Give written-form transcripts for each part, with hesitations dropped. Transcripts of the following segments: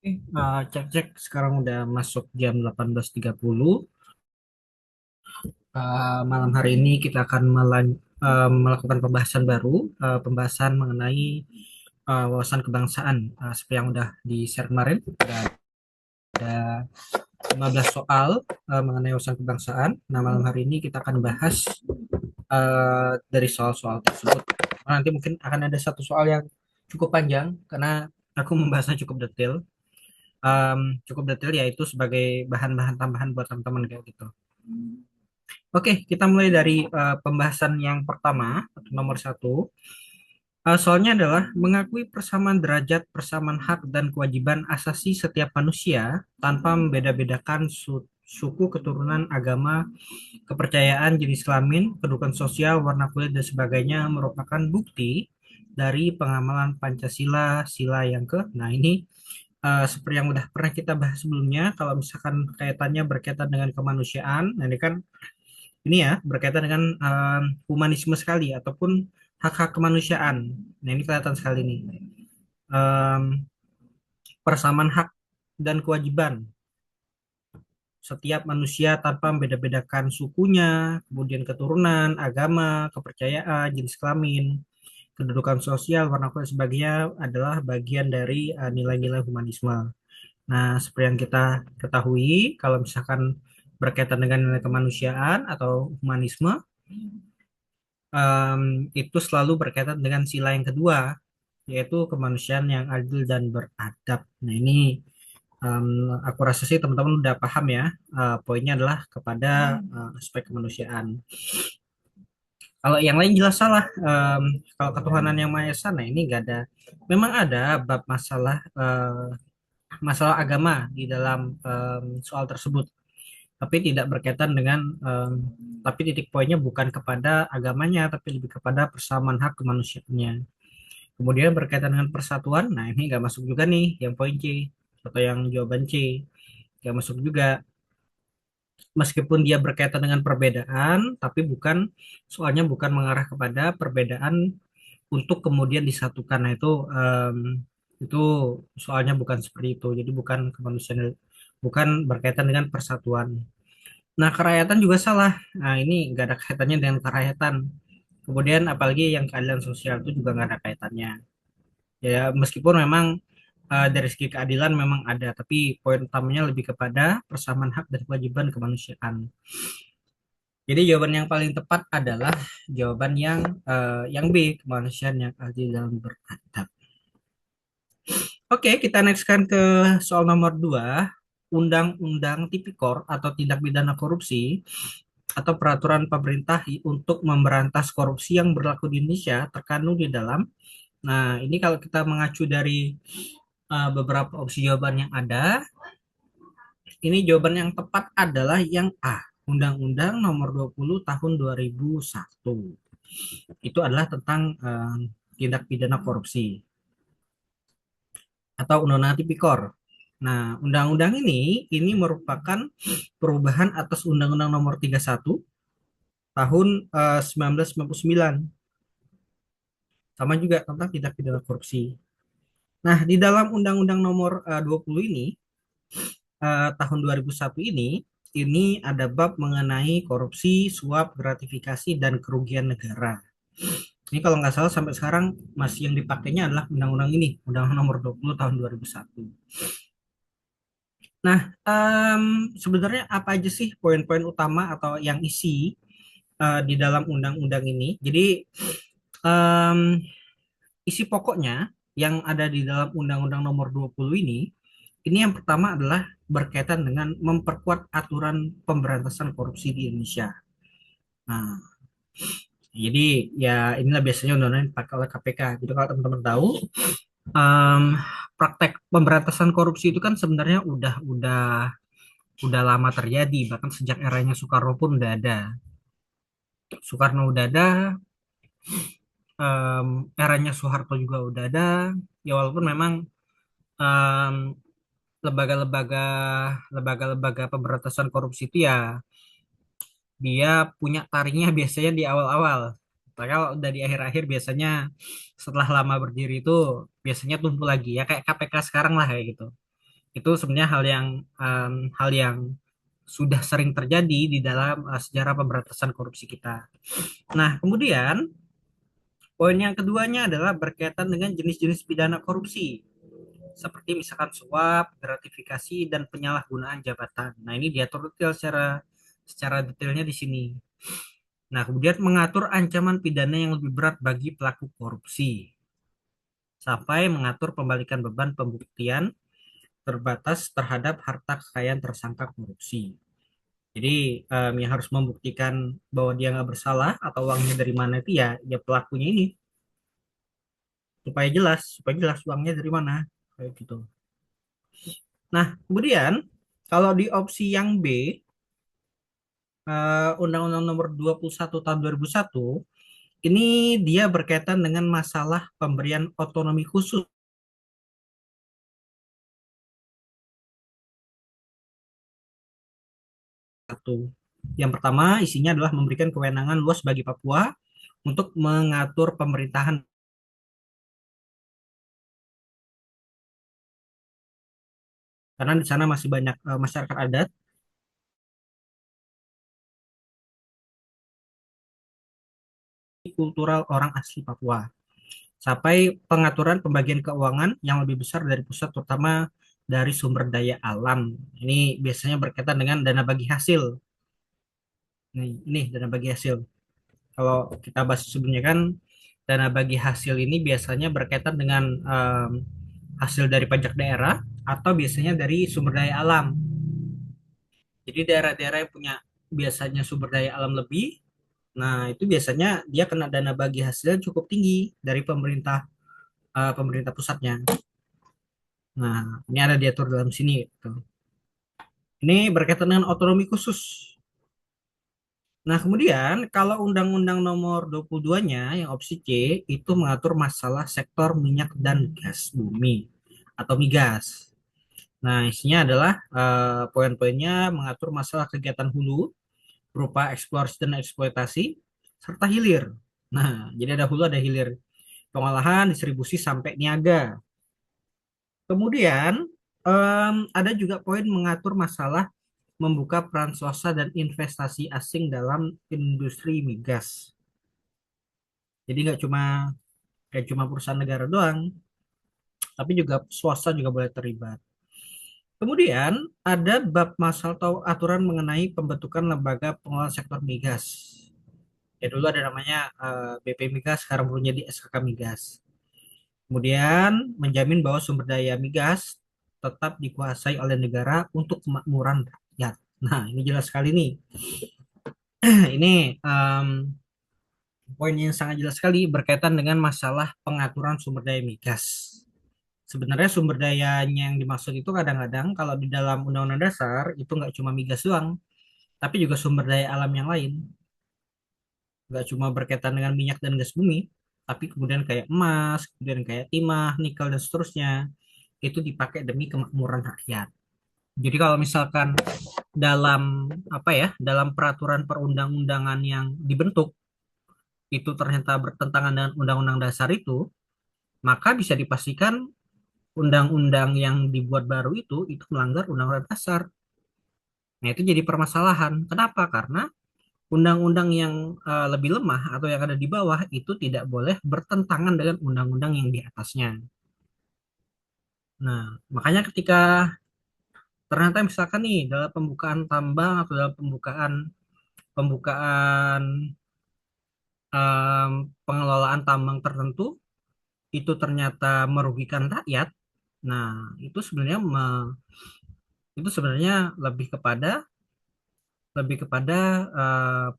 Cek-cek sekarang udah masuk jam 18.30. Malam hari ini kita akan melakukan pembahasan baru, pembahasan mengenai wawasan kebangsaan. Seperti yang udah di-share kemarin, udah ada 15 soal mengenai wawasan kebangsaan. Nah, malam hari ini kita akan bahas dari soal-soal tersebut. Nanti mungkin akan ada satu soal yang cukup panjang karena aku membahasnya cukup detail. Cukup detail yaitu sebagai bahan-bahan tambahan buat teman-teman kayak gitu. Oke, kita mulai dari pembahasan yang pertama atau nomor satu. Soalnya adalah mengakui persamaan derajat, persamaan hak dan kewajiban asasi setiap manusia tanpa membeda-bedakan suku, keturunan, agama, kepercayaan, jenis kelamin, kedudukan sosial, warna kulit dan sebagainya merupakan bukti dari pengamalan Pancasila sila yang ke. Nah, ini seperti yang udah pernah kita bahas sebelumnya, kalau misalkan kaitannya berkaitan dengan kemanusiaan, nah ini kan ini ya berkaitan dengan humanisme sekali ataupun hak-hak kemanusiaan. Nah ini kelihatan sekali nih. Em, Persamaan hak dan kewajiban setiap manusia tanpa membeda-bedakan sukunya, kemudian keturunan, agama, kepercayaan, jenis kelamin, kedudukan sosial, warna kulit, dan sebagainya adalah bagian dari nilai-nilai humanisme. Nah, seperti yang kita ketahui, kalau misalkan berkaitan dengan nilai kemanusiaan atau humanisme, itu selalu berkaitan dengan sila yang kedua, yaitu kemanusiaan yang adil dan beradab. Nah, ini aku rasa sih teman-teman udah paham ya. Poinnya adalah kepada aspek kemanusiaan. Kalau yang lain jelas salah. Kalau ketuhanan yang Maha Esa, nah ini nggak ada. Memang ada bab masalah agama di dalam soal tersebut, tapi tidak berkaitan dengan tapi titik poinnya bukan kepada agamanya, tapi lebih kepada persamaan hak kemanusiaannya. Kemudian berkaitan dengan persatuan, nah ini nggak masuk juga nih yang poin C atau yang jawaban C, nggak masuk juga. Meskipun dia berkaitan dengan perbedaan, tapi soalnya bukan mengarah kepada perbedaan untuk kemudian disatukan. Nah itu soalnya bukan seperti itu. Jadi bukan kemanusiaan, bukan berkaitan dengan persatuan. Nah, kerakyatan juga salah. Nah, ini nggak ada kaitannya dengan kerakyatan. Kemudian apalagi yang keadilan sosial itu juga nggak ada kaitannya. Ya, meskipun memang dari segi keadilan memang ada, tapi poin utamanya lebih kepada persamaan hak dan kewajiban kemanusiaan. Jadi jawaban yang paling tepat adalah jawaban yang B, kemanusiaan yang adil dan beradab. Oke, kita nextkan ke soal nomor 2. Undang-Undang Tipikor atau Tindak Pidana Korupsi atau peraturan pemerintah untuk memberantas korupsi yang berlaku di Indonesia terkandung di dalam. Nah, ini kalau kita mengacu dari beberapa opsi jawaban yang ada, ini jawaban yang tepat adalah yang A. Undang-Undang Nomor 20 Tahun 2001. Itu adalah tentang tindak pidana korupsi atau Undang-Undang Tipikor. Nah, undang-undang ini merupakan perubahan atas Undang-Undang Nomor 31 tahun 1999, sama juga tentang tindak pidana korupsi. Nah, di dalam Undang-Undang Nomor 20 ini, tahun 2001 ini ada bab mengenai korupsi, suap, gratifikasi, dan kerugian negara. Ini kalau nggak salah sampai sekarang masih yang dipakainya adalah undang-undang ini, Undang-Undang Nomor 20 tahun 2001. Nah, sebenarnya apa aja sih poin-poin utama atau yang isi di dalam undang-undang ini? Jadi, em, isi pokoknya yang ada di dalam Undang-Undang Nomor 20 ini yang pertama adalah berkaitan dengan memperkuat aturan pemberantasan korupsi di Indonesia. Nah, jadi ya inilah biasanya undang-undang yang dipakai oleh KPK. Jadi kalau teman-teman tahu, em, praktek pemberantasan korupsi itu kan sebenarnya udah lama terjadi, bahkan sejak eranya Soekarno pun udah ada. Soekarno udah ada, eranya Soeharto juga udah ada. Ya walaupun memang em, lembaga-lembaga lembaga-lembaga pemberantasan korupsi itu ya dia punya taringnya biasanya di awal-awal. Tapi kalau udah di akhir-akhir biasanya setelah lama berdiri itu biasanya tumbuh lagi ya kayak KPK sekarang lah kayak gitu. Itu sebenarnya hal yang sudah sering terjadi di dalam sejarah pemberantasan korupsi kita. Nah, kemudian poin yang keduanya adalah berkaitan dengan jenis-jenis pidana korupsi, seperti misalkan suap, gratifikasi, dan penyalahgunaan jabatan. Nah, ini diatur detail secara detailnya di sini. Nah, kemudian mengatur ancaman pidana yang lebih berat bagi pelaku korupsi, sampai mengatur pembalikan beban pembuktian terbatas terhadap harta kekayaan tersangka korupsi. Jadi yang harus membuktikan bahwa dia nggak bersalah atau uangnya dari mana itu ya pelakunya ini, supaya jelas uangnya dari mana kayak gitu. Nah, kemudian kalau di opsi yang B, Undang-Undang Nomor 21 Tahun 2001, ini dia berkaitan dengan masalah pemberian otonomi khusus. Satu. Yang pertama, isinya adalah memberikan kewenangan luas bagi Papua untuk mengatur pemerintahan, karena di sana masih banyak masyarakat adat kultural orang asli Papua. Sampai pengaturan pembagian keuangan yang lebih besar dari pusat, terutama dari sumber daya alam. Ini biasanya berkaitan dengan dana bagi hasil. Ini dana bagi hasil. Kalau kita bahas sebelumnya kan, dana bagi hasil ini biasanya berkaitan dengan hasil dari pajak daerah atau biasanya dari sumber daya alam. Jadi daerah-daerah yang punya biasanya sumber daya alam lebih, nah itu biasanya dia kena dana bagi hasilnya cukup tinggi dari pemerintah pusatnya. Nah, ini ada diatur dalam sini gitu. Ini berkaitan dengan otonomi khusus. Nah, kemudian kalau Undang-Undang Nomor 22-nya yang opsi C itu mengatur masalah sektor minyak dan gas bumi atau migas. Nah, isinya adalah poin-poinnya mengatur masalah kegiatan hulu berupa eksplorasi dan eksploitasi serta hilir. Nah, jadi ada hulu ada hilir, pengolahan, distribusi sampai niaga. Kemudian ada juga poin mengatur masalah membuka peran swasta dan investasi asing dalam industri migas. Jadi nggak cuma perusahaan negara doang, tapi juga swasta juga boleh terlibat. Kemudian ada bab masalah atau aturan mengenai pembentukan lembaga pengelola sektor migas. Ya dulu ada namanya BP Migas, sekarang baru jadi SKK Migas. Kemudian menjamin bahwa sumber daya migas tetap dikuasai oleh negara untuk kemakmuran rakyat. Nah, ini jelas sekali nih. Ini poin yang sangat jelas sekali berkaitan dengan masalah pengaturan sumber daya migas. Sebenarnya sumber dayanya yang dimaksud itu kadang-kadang kalau di dalam Undang-Undang Dasar itu nggak cuma migas doang, tapi juga sumber daya alam yang lain. Nggak cuma berkaitan dengan minyak dan gas bumi, tapi kemudian kayak emas, kemudian kayak timah, nikel, dan seterusnya. Itu dipakai demi kemakmuran rakyat. Jadi kalau misalkan dalam dalam peraturan perundang-undangan yang dibentuk itu ternyata bertentangan dengan undang-undang dasar itu, maka bisa dipastikan undang-undang yang dibuat baru itu melanggar undang-undang dasar. Nah, itu jadi permasalahan. Kenapa? Karena undang-undang yang lebih lemah atau yang ada di bawah itu tidak boleh bertentangan dengan undang-undang yang di atasnya. Nah, makanya ketika ternyata misalkan nih dalam pembukaan tambang atau dalam pembukaan pembukaan pengelolaan tambang tertentu itu ternyata merugikan rakyat. Nah, itu sebenarnya itu sebenarnya lebih kepada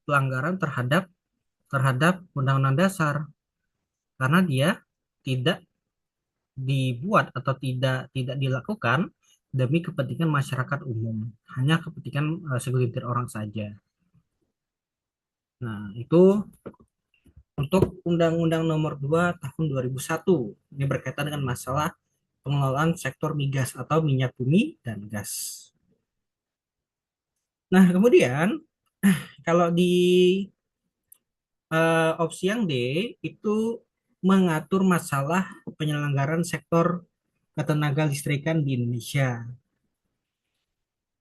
pelanggaran terhadap terhadap Undang-Undang Dasar, karena dia tidak dibuat atau tidak tidak dilakukan demi kepentingan masyarakat umum, hanya kepentingan segelintir orang saja. Nah, itu untuk Undang-Undang Nomor 2 Tahun 2001. Ini berkaitan dengan masalah pengelolaan sektor migas atau minyak bumi dan gas. Nah, kemudian kalau di opsi yang D itu mengatur masalah penyelenggaraan sektor ketenaga listrikan di Indonesia.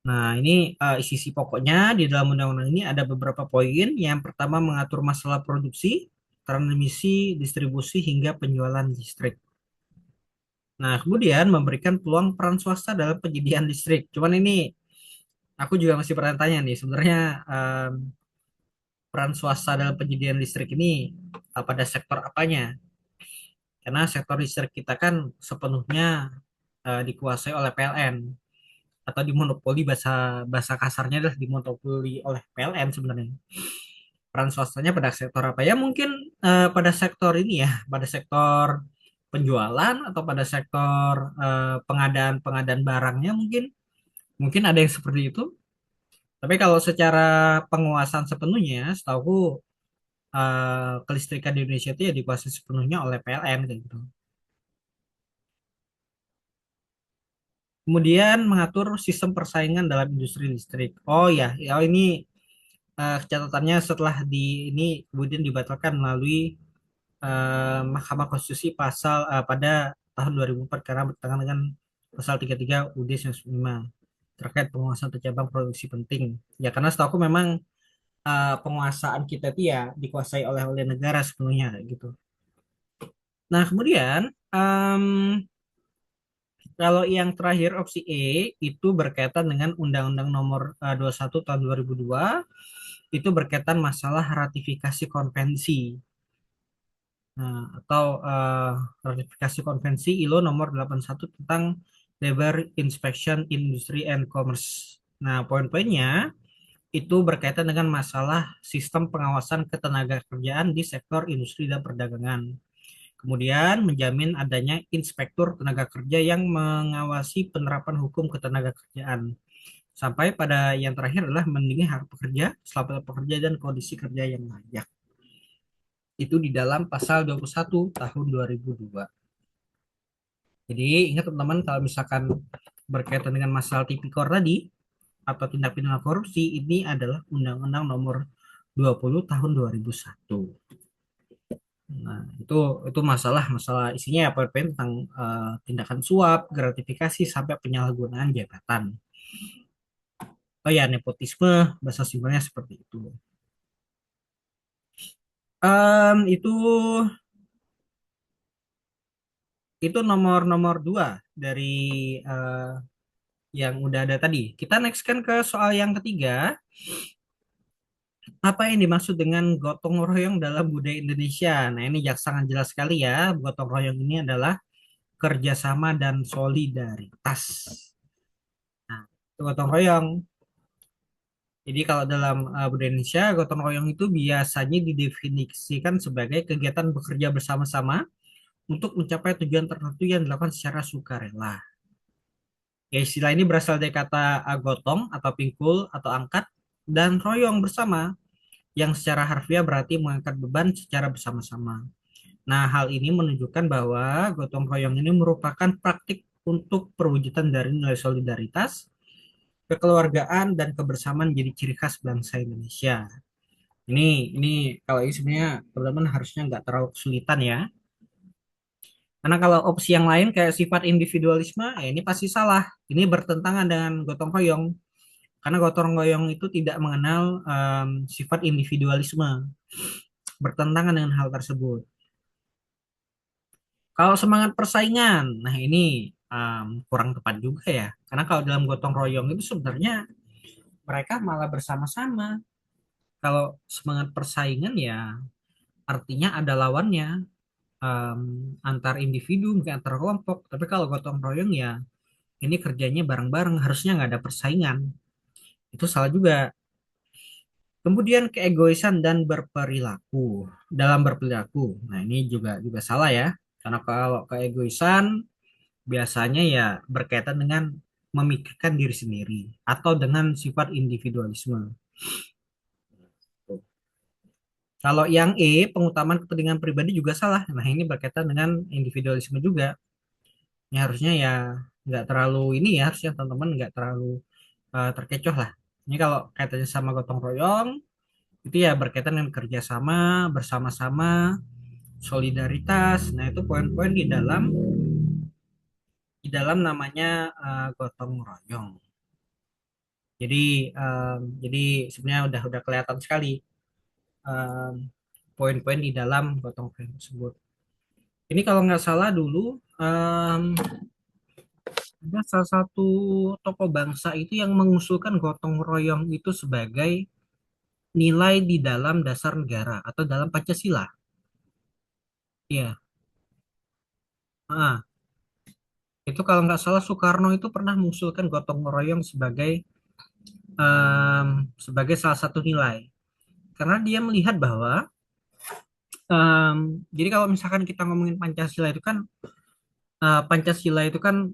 Nah, ini isi pokoknya di dalam undang-undang ini ada beberapa poin. Yang pertama mengatur masalah produksi, transmisi, distribusi hingga penjualan listrik. Nah, kemudian memberikan peluang peran swasta dalam penyediaan listrik. Cuman ini aku juga masih bertanya nih, sebenarnya em, peran swasta dalam penyediaan listrik ini pada sektor apanya? Karena sektor listrik kita kan sepenuhnya dikuasai oleh PLN atau dimonopoli, bahasa bahasa kasarnya adalah dimonopoli oleh PLN sebenarnya. Peran swastanya pada sektor apa ya? Mungkin pada sektor ini ya, pada sektor penjualan atau pada sektor pengadaan-pengadaan barangnya mungkin mungkin ada yang seperti itu. Tapi kalau secara penguasaan sepenuhnya, setahu kelistrikan di Indonesia itu ya dikuasai sepenuhnya oleh PLN kayak gitu. Kemudian mengatur sistem persaingan dalam industri listrik. Oh ya, ya ini catatannya setelah di ini kemudian dibatalkan melalui Mahkamah Konstitusi pada tahun 2004 karena bertentangan dengan pasal 33 UUD 95 terkait penguasaan atau cabang produksi penting. Ya karena setahu aku memang penguasaan kita itu ya dikuasai oleh negara sepenuhnya kayak gitu. Nah, kemudian kalau yang terakhir opsi E itu berkaitan dengan Undang-Undang Nomor 21 Tahun 2002 itu berkaitan masalah ratifikasi konvensi. Nah, atau ratifikasi konvensi ILO nomor 81 tentang Labor Inspection Industry and Commerce. Nah, poin-poinnya itu berkaitan dengan masalah sistem pengawasan ketenagakerjaan di sektor industri dan perdagangan. Kemudian menjamin adanya inspektur tenaga kerja yang mengawasi penerapan hukum ketenagakerjaan. Sampai pada yang terakhir adalah melindungi hak pekerja, keselamatan pekerja, dan kondisi kerja yang layak. Itu di dalam pasal 21 tahun 2002. Jadi ingat teman-teman kalau misalkan berkaitan dengan masalah tipikor tadi atau tindak pidana korupsi ini adalah Undang-Undang Nomor 20 tahun 2001. Nah, itu masalah isinya ya poin-poin tentang tindakan suap, gratifikasi sampai penyalahgunaan jabatan. Oh ya, nepotisme bahasa simpelnya seperti itu. Itu nomor-nomor dua dari eh, yang udah ada tadi. Kita next kan ke soal yang ketiga. Apa yang dimaksud dengan gotong royong dalam budaya Indonesia? Nah, ini sangat jelas sekali ya. Gotong royong ini adalah kerjasama dan solidaritas. Nah, itu gotong royong. Jadi kalau dalam budaya Indonesia, gotong royong itu biasanya didefinisikan sebagai kegiatan bekerja bersama-sama untuk mencapai tujuan tertentu yang dilakukan secara sukarela. Ya, istilah ini berasal dari kata gotong atau pingkul atau angkat dan royong bersama yang secara harfiah berarti mengangkat beban secara bersama-sama. Nah, hal ini menunjukkan bahwa gotong royong ini merupakan praktik untuk perwujudan dari nilai solidaritas, kekeluargaan, dan kebersamaan jadi ciri khas bangsa Indonesia. Ini kalau ini sebenarnya teman-teman harusnya nggak terlalu kesulitan ya. Karena kalau opsi yang lain kayak sifat individualisme, ya ini pasti salah. Ini bertentangan dengan gotong royong. Karena gotong royong itu tidak mengenal sifat individualisme. Bertentangan dengan hal tersebut. Kalau semangat persaingan, nah ini kurang tepat juga ya. Karena kalau dalam gotong royong itu sebenarnya mereka malah bersama-sama. Kalau semangat persaingan ya artinya ada lawannya em, antar individu, mungkin antar kelompok. Tapi kalau gotong royong ya ini kerjanya bareng-bareng, harusnya nggak ada persaingan. Itu salah juga. Kemudian keegoisan dan berperilaku dalam berperilaku. Nah ini juga juga salah ya. Karena kalau keegoisan biasanya ya berkaitan dengan memikirkan diri sendiri atau dengan sifat individualisme. Kalau yang E, pengutamaan kepentingan pribadi juga salah. Nah, ini berkaitan dengan individualisme juga. Ini harusnya ya nggak terlalu ini ya, harusnya teman-teman nggak terlalu terkecoh lah. Ini kalau kaitannya sama gotong royong, itu ya berkaitan dengan kerjasama, bersama-sama, solidaritas. Nah, itu poin-poin di dalam namanya gotong royong. Jadi jadi sebenarnya udah kelihatan sekali em, poin-poin di dalam gotong royong tersebut. Ini kalau nggak salah dulu em, ada salah satu tokoh bangsa itu yang mengusulkan gotong royong itu sebagai nilai di dalam dasar negara atau dalam Pancasila. Iya. Ah, itu kalau nggak salah Soekarno itu pernah mengusulkan gotong royong sebagai salah satu nilai. Karena dia melihat bahwa jadi kalau misalkan kita ngomongin Pancasila itu kan Pancasila itu kan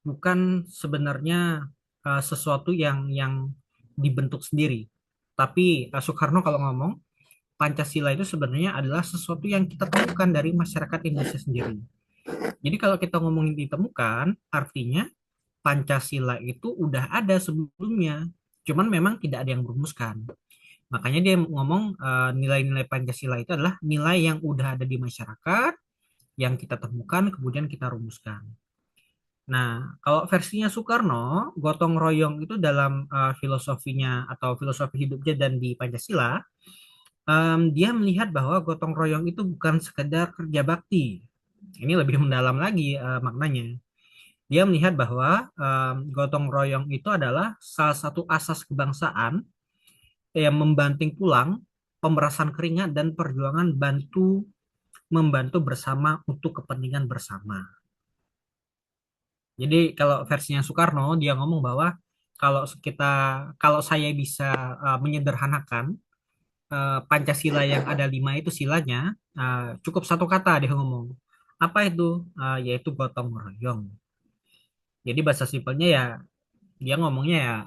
bukan sebenarnya sesuatu yang dibentuk sendiri. Tapi Soekarno kalau ngomong Pancasila itu sebenarnya adalah sesuatu yang kita temukan dari masyarakat Indonesia sendiri. Jadi kalau kita ngomongin ditemukan, artinya Pancasila itu udah ada sebelumnya. Cuman memang tidak ada yang merumuskan. Makanya dia ngomong nilai-nilai Pancasila itu adalah nilai yang udah ada di masyarakat, yang kita temukan, kemudian kita rumuskan. Nah, kalau versinya Soekarno, gotong royong itu dalam filosofinya atau filosofi hidupnya dan di Pancasila, dia melihat bahwa gotong royong itu bukan sekedar kerja bakti. Ini lebih mendalam lagi maknanya. Dia melihat bahwa gotong royong itu adalah salah satu asas kebangsaan yang membanting tulang, pemerasan keringat dan perjuangan membantu bersama untuk kepentingan bersama. Jadi kalau versinya Soekarno dia ngomong bahwa kalau kita kalau saya bisa menyederhanakan Pancasila yang ada 5 itu silanya cukup satu kata dia ngomong. Apa itu? Yaitu gotong royong. Jadi bahasa simpelnya ya dia ngomongnya ya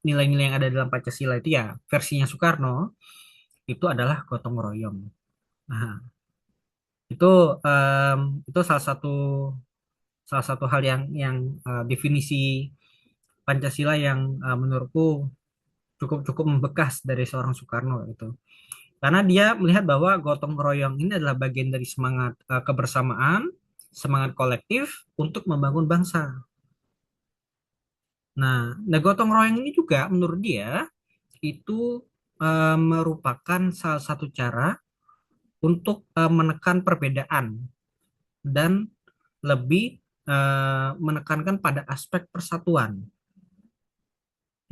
nilai-nilai yang ada dalam Pancasila itu ya versinya Soekarno itu adalah gotong royong. Nah, itu itu salah satu hal yang definisi Pancasila yang menurutku cukup cukup membekas dari seorang Soekarno itu. Karena dia melihat bahwa gotong royong ini adalah bagian dari semangat kebersamaan, semangat kolektif untuk membangun bangsa. Nah, gotong royong ini juga menurut dia itu merupakan salah satu cara untuk menekan perbedaan dan lebih menekankan pada aspek persatuan.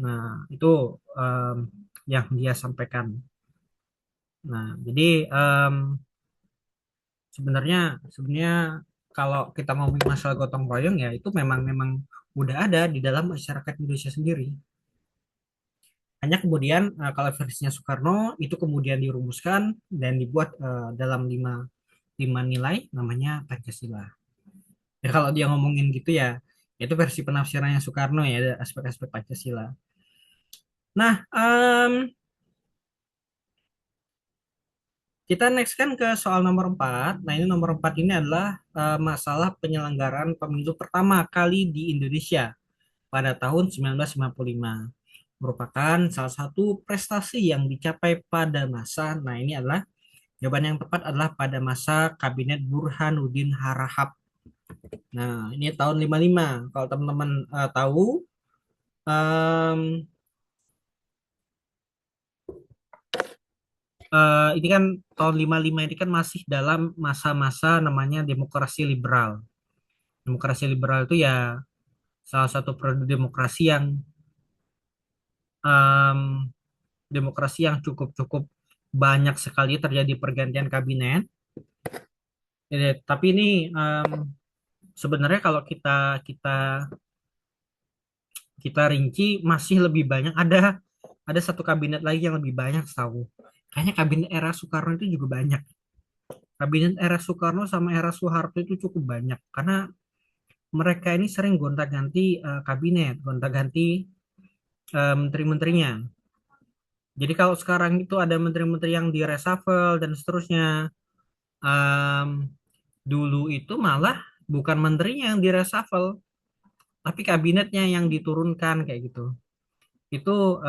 Nah, itu em, yang dia sampaikan. Nah, jadi sebenarnya sebenarnya kalau kita ngomongin masalah gotong royong ya itu memang memang udah ada di dalam masyarakat Indonesia sendiri. Hanya kemudian kalau versinya Soekarno itu kemudian dirumuskan dan dibuat dalam lima nilai namanya Pancasila. Ya kalau dia ngomongin gitu ya itu versi penafsirannya Soekarno ya ada aspek-aspek Pancasila. Nah, kita next kan ke soal nomor 4. Nah, ini nomor 4 ini adalah masalah penyelenggaraan pemilu pertama kali di Indonesia pada tahun 1955. Merupakan salah satu prestasi yang dicapai pada masa, nah ini adalah jawaban yang tepat adalah pada masa Kabinet Burhanuddin Harahap. Nah, ini tahun 55. Kalau teman-teman tahu, em, ini kan tahun 55 ini kan masih dalam masa-masa namanya demokrasi liberal. Demokrasi liberal itu ya salah satu produk em, demokrasi yang cukup-cukup banyak sekali terjadi pergantian kabinet. Tapi ini em, sebenarnya kalau kita kita kita rinci masih lebih banyak ada satu kabinet lagi yang lebih banyak tahu. Kayaknya kabinet era Soekarno itu juga banyak. Kabinet era Soekarno sama era Soeharto itu cukup banyak karena mereka ini sering gonta-ganti kabinet, gonta-ganti menteri-menterinya. Jadi kalau sekarang itu ada menteri-menteri yang di reshuffle dan seterusnya, em, dulu itu malah bukan menterinya yang di reshuffle, tapi kabinetnya yang diturunkan kayak gitu. Itu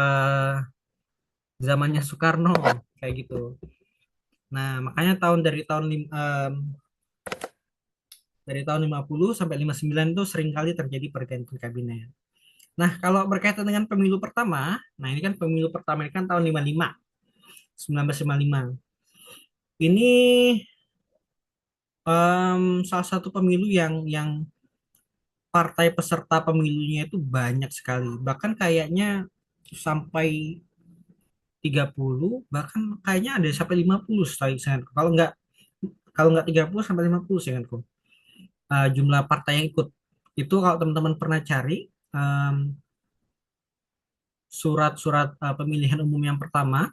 zamannya Soekarno kayak gitu. Nah, makanya dari tahun 50 sampai 59 itu sering kali terjadi pergantian kabinet. Nah, kalau berkaitan dengan pemilu pertama, nah ini kan pemilu pertama ini kan tahun 55, 1955. Ini salah satu pemilu yang partai peserta pemilunya itu banyak sekali. Bahkan kayaknya sampai 30, bahkan kayaknya ada sampai 50 saya. Kalau nggak 30 sampai 50 seingatku. Jumlah partai yang ikut. Itu kalau teman-teman pernah cari em, surat-surat pemilihan umum yang pertama,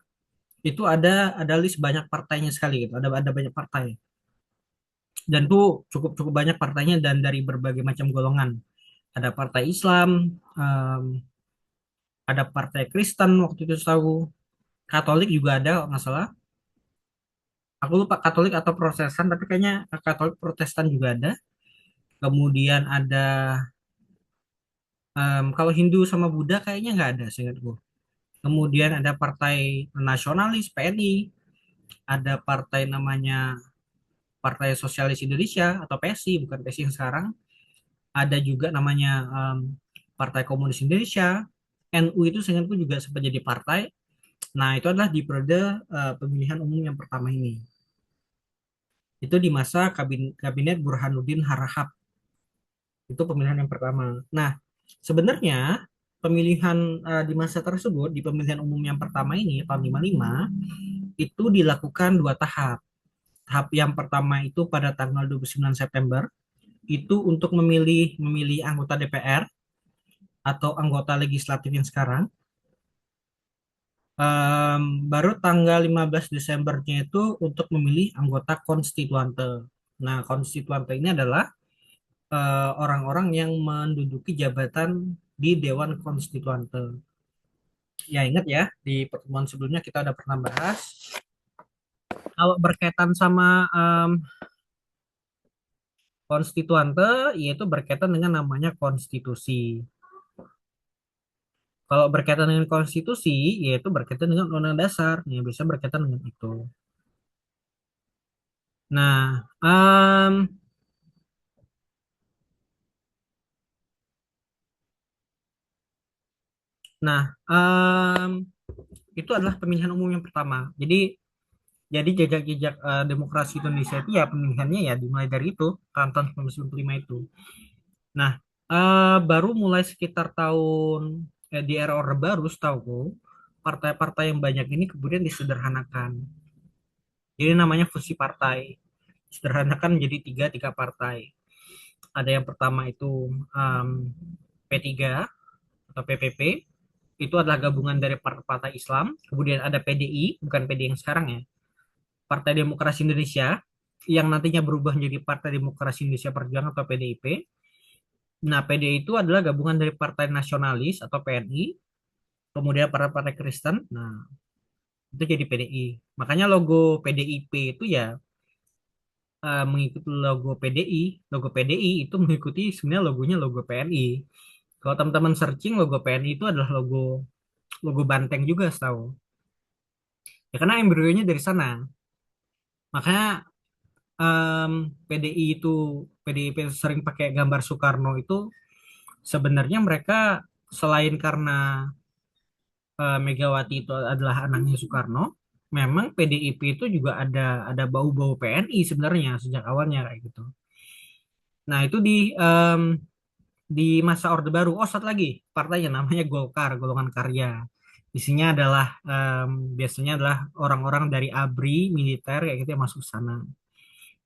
itu ada list banyak partainya sekali gitu. Ada banyak partai. Dan tuh cukup banyak partainya dan dari berbagai macam golongan. Ada partai Islam, em, ada partai Kristen waktu itu tahu, Katolik juga ada kalau nggak salah. Aku lupa Katolik atau Protestan, tapi kayaknya Katolik Protestan juga ada. Kemudian ada kalau Hindu sama Buddha kayaknya nggak ada seingatku. Kemudian ada Partai Nasionalis PNI, ada partai namanya Partai Sosialis Indonesia atau PSI, bukan PSI yang sekarang. Ada juga namanya Partai Komunis Indonesia. NU itu seingatku juga sempat jadi partai. Nah, itu adalah di periode pemilihan umum yang pertama ini. Itu di masa kabinet Burhanuddin Harahap. Itu pemilihan yang pertama. Nah, sebenarnya pemilihan di masa tersebut, di pemilihan umum yang pertama ini, tahun 55, itu dilakukan dua tahap. Tahap yang pertama itu pada tanggal 29 September, itu untuk memilih memilih anggota DPR atau anggota legislatif yang sekarang. Baru tanggal 15 Desembernya itu untuk memilih anggota konstituante. Nah, konstituante ini adalah orang-orang yang menduduki jabatan di Dewan Konstituante. Ya ingat ya, di pertemuan sebelumnya kita udah pernah bahas. Kalau berkaitan sama konstituante, yaitu berkaitan dengan namanya konstitusi. Kalau berkaitan dengan konstitusi, yaitu berkaitan dengan undang-undang dasar, ya bisa berkaitan dengan itu. Nah, nah, itu adalah pemilihan umum yang pertama. Jadi jejak-jejak demokrasi Indonesia itu ya pemilihannya ya dimulai dari itu, tahun 1995 itu. Nah, baru mulai sekitar di era Orde Baru, setahu partai-partai yang banyak ini kemudian disederhanakan. Jadi namanya fusi partai. Disederhanakan menjadi tiga partai. Ada yang pertama itu um, P3 atau PPP, itu adalah gabungan dari partai-partai Islam. Kemudian ada PDI, bukan PD yang sekarang ya, Partai Demokrasi Indonesia, yang nantinya berubah menjadi Partai Demokrasi Indonesia Perjuangan atau PDIP. Nah, PDI itu adalah gabungan dari Partai Nasionalis atau PNI, kemudian partai-partai Kristen. Nah, itu jadi PDI. Makanya logo PDIP itu ya mengikuti logo PDI. Logo PDI itu mengikuti sebenarnya logonya logo PNI. Kalau teman-teman searching logo PNI itu adalah logo logo banteng juga setahu. Ya karena embrionya dari sana. Makanya PDI itu PDIP sering pakai gambar Soekarno itu sebenarnya mereka selain karena Megawati itu adalah anaknya Soekarno, memang PDIP itu juga ada bau-bau PNI sebenarnya sejak awalnya kayak gitu. Nah, itu di masa Orde Baru. Oh, satu lagi partainya namanya Golkar, Golongan Karya. Isinya adalah biasanya adalah orang-orang dari ABRI, militer kayak gitu yang masuk sana.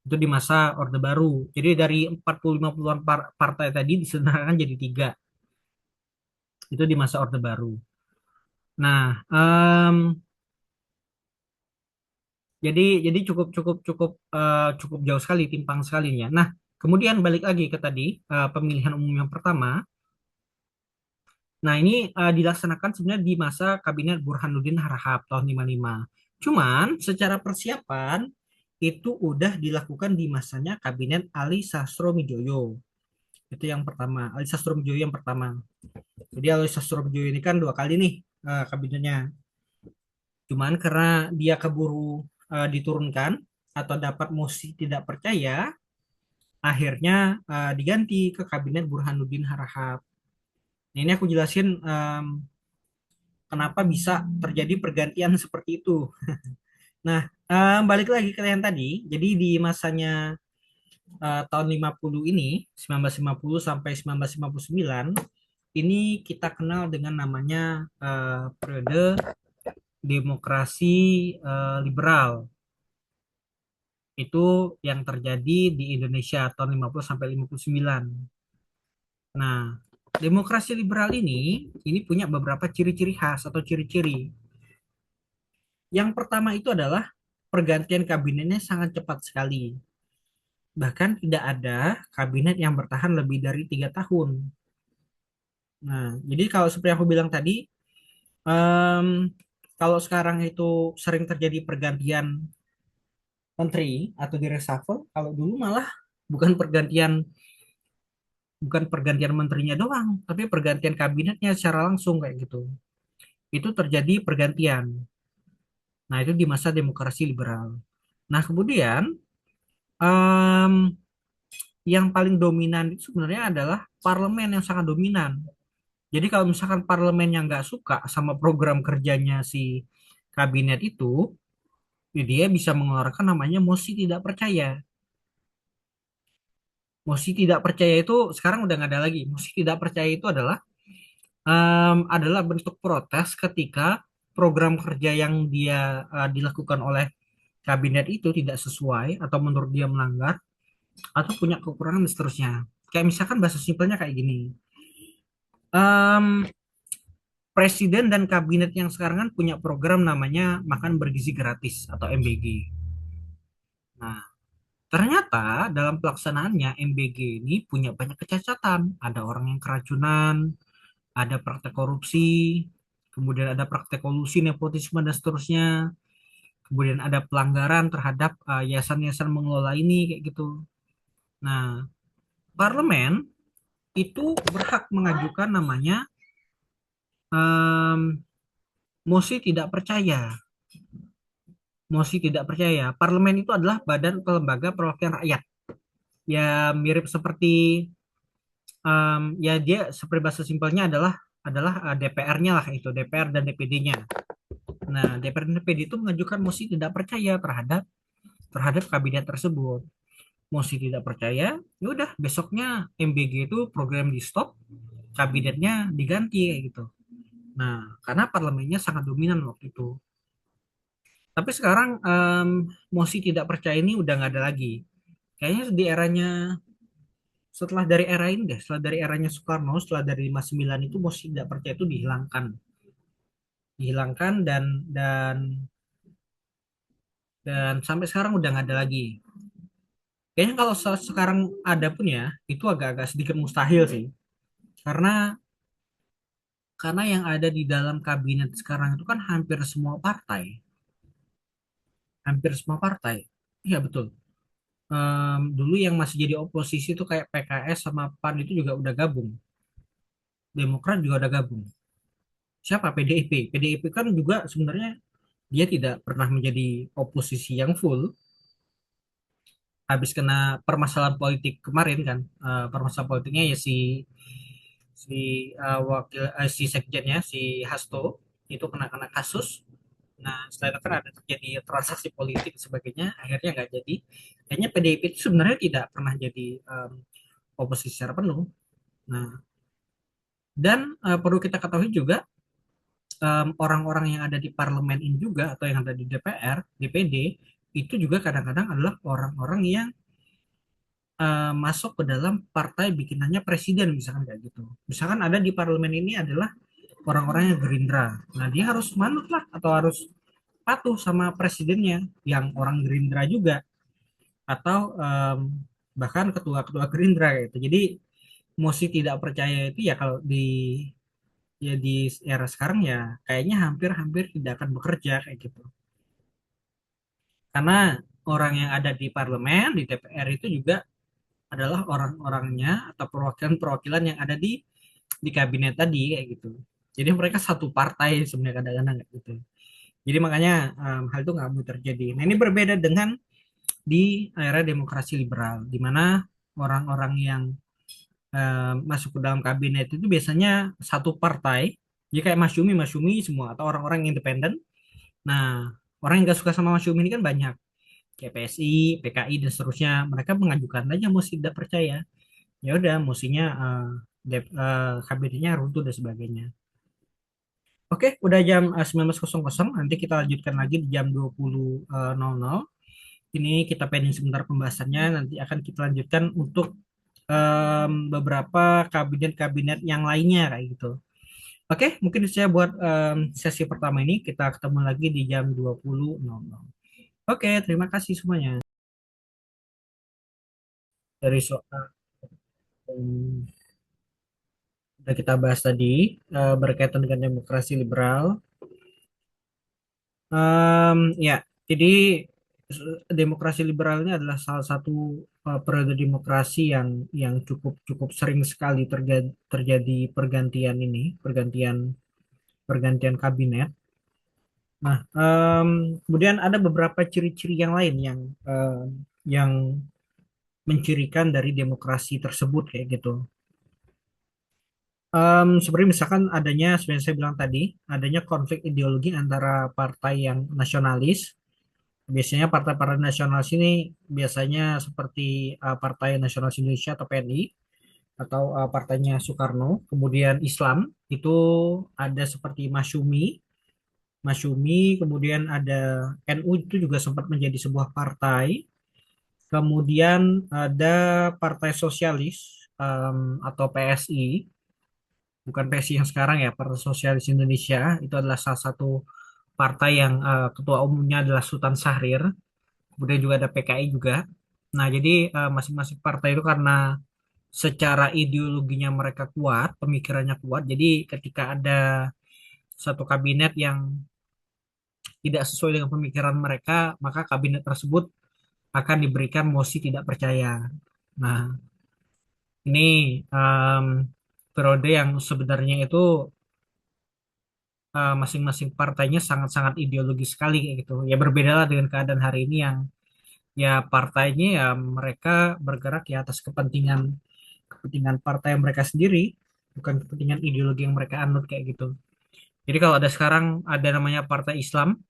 Itu di masa Orde Baru. Jadi dari 40-50-an partai tadi disederhanakan jadi tiga. Itu di masa Orde Baru. Nah, jadi cukup jauh sekali, timpang sekali ya. Nah, kemudian balik lagi ke tadi pemilihan umum yang pertama. Nah, ini dilaksanakan sebenarnya di masa Kabinet Burhanuddin Harahap tahun 55. Cuman secara persiapan itu udah dilakukan di masanya Kabinet Ali Sastroamidjojo. Itu yang pertama, Ali Sastroamidjojo yang pertama. Jadi Ali Sastroamidjojo ini kan dua kali nih kabinetnya. Cuman karena dia keburu diturunkan atau dapat mosi tidak percaya, akhirnya diganti ke Kabinet Burhanuddin Harahap. Nah, ini aku jelasin kenapa bisa terjadi pergantian seperti itu. Nah, balik lagi ke yang tadi. Jadi di masanya tahun 50 ini, 1950 sampai 1959, ini kita kenal dengan namanya periode demokrasi liberal. Itu yang terjadi di Indonesia tahun 50 sampai 59. Nah, demokrasi liberal ini punya beberapa ciri-ciri khas atau ciri-ciri. Yang pertama itu adalah pergantian kabinetnya sangat cepat sekali. Bahkan tidak ada kabinet yang bertahan lebih dari 3 tahun. Nah, jadi kalau seperti aku bilang tadi, em, kalau sekarang itu sering terjadi pergantian menteri atau di reshuffle, kalau dulu malah bukan pergantian bukan pergantian menterinya doang, tapi pergantian kabinetnya secara langsung kayak gitu. Itu terjadi pergantian. Nah, itu di masa demokrasi liberal. Nah, kemudian em, yang paling dominan itu sebenarnya adalah parlemen yang sangat dominan. Jadi kalau misalkan parlemen yang nggak suka sama program kerjanya si kabinet itu, ya dia bisa mengeluarkan namanya mosi tidak percaya. Mosi tidak percaya itu sekarang udah nggak ada lagi. Mosi tidak percaya itu adalah bentuk protes ketika program kerja yang dia dilakukan oleh kabinet itu tidak sesuai atau menurut dia melanggar atau punya kekurangan dan seterusnya. Kayak misalkan bahasa simpelnya kayak gini. Em, Presiden dan kabinet yang sekarang kan punya program namanya makan bergizi gratis atau MBG. Nah, ternyata dalam pelaksanaannya MBG ini punya banyak kecacatan. Ada orang yang keracunan, ada praktek korupsi, kemudian ada praktek kolusi, nepotisme, dan seterusnya. Kemudian ada pelanggaran terhadap yayasan-yayasan mengelola ini, kayak gitu. Nah, parlemen itu berhak mengajukan namanya em, mosi tidak percaya. Mosi tidak percaya. Parlemen itu adalah badan atau lembaga perwakilan rakyat. Ya mirip seperti ya dia seperti bahasa simpelnya adalah DPR-nya lah itu, DPR dan DPD-nya. Nah, DPR dan DPD itu mengajukan mosi tidak percaya terhadap terhadap kabinet tersebut. Mosi tidak percaya, ya udah besoknya MBG itu program di stop, kabinetnya diganti kayak gitu. Nah, karena parlemennya sangat dominan waktu itu. Tapi sekarang mosi tidak percaya ini udah nggak ada lagi. Kayaknya di eranya setelah dari era ini deh, setelah dari eranya Soekarno, setelah dari 59 itu mosi tidak percaya itu dihilangkan, dihilangkan dan sampai sekarang udah nggak ada lagi. Kayaknya kalau sekarang ada pun ya, itu agak-agak sedikit mustahil sih, karena yang ada di dalam kabinet sekarang itu kan hampir semua partai. Iya betul. Dulu yang masih jadi oposisi itu kayak PKS sama PAN itu juga udah gabung. Demokrat juga udah gabung. Siapa? PDIP. PDIP kan juga sebenarnya dia tidak pernah menjadi oposisi yang full. Habis kena permasalahan politik kemarin kan, permasalahan politiknya ya si si si sekjennya si Hasto itu kena kena kasus. Nah, setelah itu kan ada terjadi transaksi politik dan sebagainya, akhirnya nggak jadi. Kayaknya PDIP itu sebenarnya tidak pernah jadi oposisi secara penuh. Nah, dan perlu kita ketahui juga orang-orang yang ada di parlemen ini juga atau yang ada di DPR, DPD itu juga kadang-kadang adalah orang-orang yang masuk ke dalam partai bikinannya presiden misalkan kayak gitu. Misalkan ada di parlemen ini adalah orang-orang yang Gerindra. Nah, dia harus manut lah atau harus patuh sama presidennya yang orang Gerindra juga atau bahkan ketua-ketua Gerindra gitu. Jadi mosi tidak percaya itu ya kalau di era sekarang ya kayaknya hampir-hampir tidak akan bekerja kayak gitu. Karena orang yang ada di parlemen, di DPR itu juga adalah orang-orangnya atau perwakilan-perwakilan yang ada di kabinet tadi kayak gitu. Jadi mereka satu partai sebenarnya kadang-kadang kayak gitu. Jadi makanya hal itu nggak boleh terjadi. Nah, ini berbeda dengan di era demokrasi liberal, di mana orang-orang yang masuk ke dalam kabinet itu biasanya satu partai, jadi kayak Masyumi semua atau orang-orang independen. Nah, orang yang gak suka sama Masyumi ini kan banyak, kayak PSI, PKI dan seterusnya. Mereka mengajukan aja mosi tidak percaya. Ya udah, mosinya kabinetnya runtuh dan sebagainya. Oke, udah jam 19.00. Nanti kita lanjutkan lagi di jam 20.00. Ini kita pending sebentar pembahasannya. Nanti akan kita lanjutkan untuk beberapa kabinet-kabinet yang lainnya kayak gitu. Oke, mungkin saya buat sesi pertama ini. Kita ketemu lagi di jam 20.00. Oke, terima kasih semuanya. Dari soal yang sudah kita bahas tadi berkaitan dengan demokrasi liberal. Ya, jadi demokrasi liberal ini adalah salah satu periode demokrasi yang cukup cukup sering sekali terjadi pergantian ini, pergantian pergantian kabinet. Nah, kemudian ada beberapa ciri-ciri yang lain yang mencirikan dari demokrasi tersebut kayak gitu. Seperti misalkan adanya, seperti saya bilang tadi, adanya konflik ideologi antara partai yang nasionalis. Biasanya partai-partai nasionalis ini biasanya seperti Partai Nasionalis Indonesia atau PNI atau partainya Soekarno. Kemudian Islam itu ada seperti Masyumi, kemudian ada NU itu juga sempat menjadi sebuah partai. Kemudian ada Partai Sosialis atau PSI, bukan PSI yang sekarang ya, Partai Sosialis Indonesia itu adalah salah satu partai yang ketua umumnya adalah Sultan Syahrir. Kemudian juga ada PKI juga. Nah, jadi masing-masing partai itu karena secara ideologinya mereka kuat, pemikirannya kuat. Jadi ketika ada satu kabinet yang tidak sesuai dengan pemikiran mereka, maka kabinet tersebut akan diberikan mosi tidak percaya. Nah, ini em, periode yang sebenarnya itu masing-masing partainya sangat-sangat ideologis sekali kayak gitu. Ya berbeda lah dengan keadaan hari ini yang ya partainya ya mereka bergerak ya atas kepentingan kepentingan partai mereka sendiri, bukan kepentingan ideologi yang mereka anut kayak gitu. Jadi kalau ada sekarang ada namanya Partai Islam,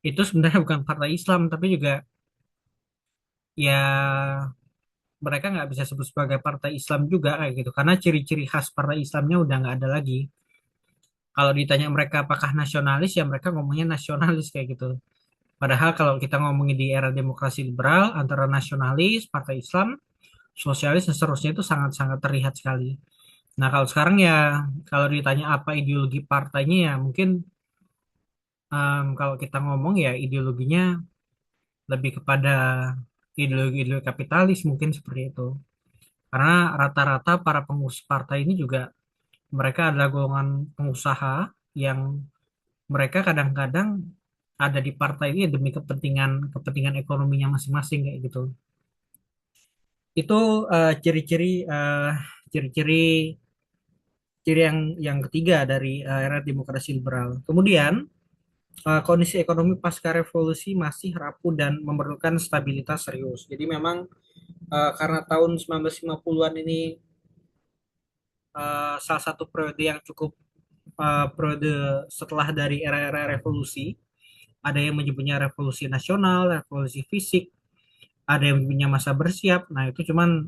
itu sebenarnya bukan partai Islam, tapi juga ya mereka nggak bisa sebut sebagai partai Islam juga kayak gitu, karena ciri-ciri khas partai Islamnya udah nggak ada lagi. Kalau ditanya mereka apakah nasionalis, ya mereka ngomongnya nasionalis kayak gitu. Padahal kalau kita ngomongin di era demokrasi liberal, antara nasionalis, partai Islam, sosialis, dan seterusnya itu sangat-sangat terlihat sekali. Nah, kalau sekarang ya, kalau ditanya apa ideologi partainya ya mungkin kalau kita ngomong ya ideologinya lebih kepada ideologi-ideologi kapitalis mungkin seperti itu. Karena rata-rata para pengurus partai ini juga mereka adalah golongan pengusaha yang mereka kadang-kadang ada di partai ini demi kepentingan kepentingan ekonominya masing-masing kayak gitu. Itu ciri-ciri ciri-ciri ciri yang ketiga dari era demokrasi liberal. Kemudian kondisi ekonomi pasca revolusi masih rapuh dan memerlukan stabilitas serius. Jadi memang karena tahun 1950-an ini salah satu periode yang cukup periode setelah dari era-era revolusi. Ada yang menyebutnya revolusi nasional, revolusi fisik, ada yang menyebutnya masa bersiap. Nah, itu cuman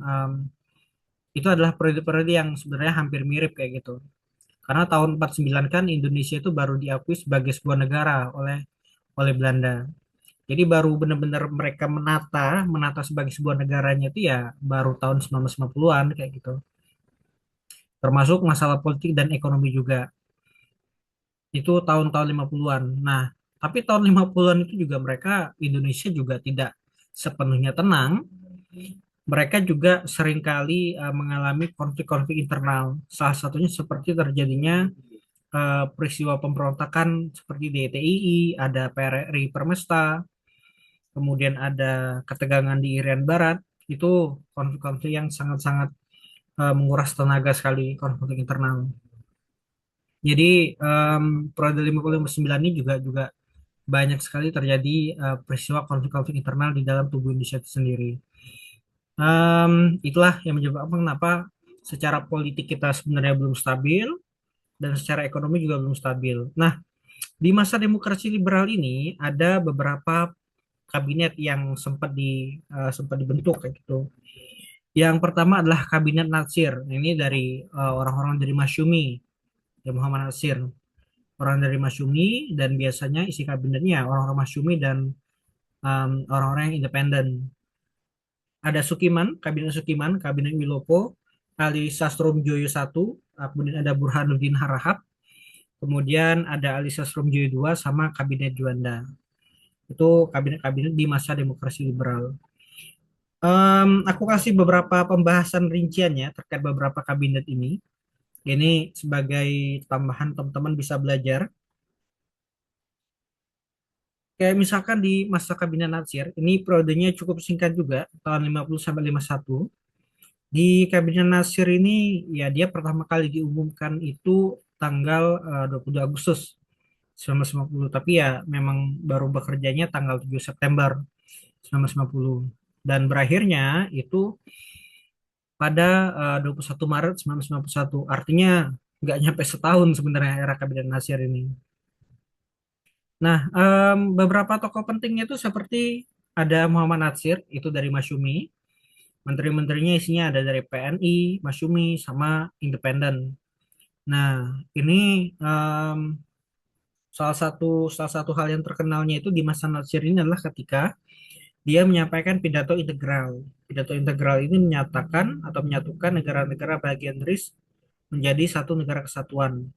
itu adalah periode-periode yang sebenarnya hampir mirip kayak gitu. Karena tahun 49 kan Indonesia itu baru diakui sebagai sebuah negara oleh oleh Belanda. Jadi baru benar-benar mereka menata sebagai sebuah negaranya itu ya baru tahun 1950-an kayak gitu. Termasuk masalah politik dan ekonomi juga. Itu tahun-tahun 50-an. Nah, tapi tahun 50-an itu juga mereka Indonesia juga tidak sepenuhnya tenang. Mereka juga seringkali mengalami konflik-konflik internal. Salah satunya seperti terjadinya peristiwa pemberontakan seperti di DTII, ada PRRI Permesta, kemudian ada ketegangan di Irian Barat. Itu konflik-konflik yang sangat-sangat menguras tenaga sekali, konflik internal. Jadi periode 50-59 ini juga juga banyak sekali terjadi peristiwa konflik-konflik internal di dalam tubuh Indonesia itu sendiri. Itulah yang menyebabkan kenapa secara politik kita sebenarnya belum stabil, dan secara ekonomi juga belum stabil. Nah, di masa demokrasi liberal ini ada beberapa kabinet yang sempat dibentuk kayak gitu. Yang pertama adalah kabinet Natsir. Ini dari orang-orang dari Masyumi, dari Muhammad Natsir. Orang dari Masyumi dan biasanya isi kabinetnya orang-orang Masyumi dan orang-orang yang independen. Ada Sukiman, kabinet Wilopo, Ali Sastrom Joyo 1, kemudian ada Burhanuddin Harahap, kemudian ada Ali Sastrom Joyo 2 sama kabinet Juanda. Itu kabinet-kabinet di masa demokrasi liberal. Aku kasih beberapa pembahasan rinciannya terkait beberapa kabinet ini. Ini sebagai tambahan teman-teman bisa belajar. Kayak misalkan di masa kabinet Natsir, ini periodenya cukup singkat juga, tahun 50 sampai 51. Di kabinet Natsir ini, ya dia pertama kali diumumkan itu tanggal 22 Agustus 1950. Tapi ya memang baru bekerjanya tanggal 7 September 1950. Dan berakhirnya itu pada 21 Maret 1991. Artinya nggak nyampe setahun sebenarnya era kabinet Natsir ini. Nah, beberapa tokoh pentingnya itu seperti ada Muhammad Natsir, itu dari Masyumi. Menteri-menterinya isinya ada dari PNI, Masyumi, sama Independen. Nah, ini em, salah satu hal yang terkenalnya itu di masa Natsir ini adalah ketika dia menyampaikan pidato integral. Pidato integral ini menyatakan atau menyatukan negara-negara bagian RIS menjadi satu negara kesatuan.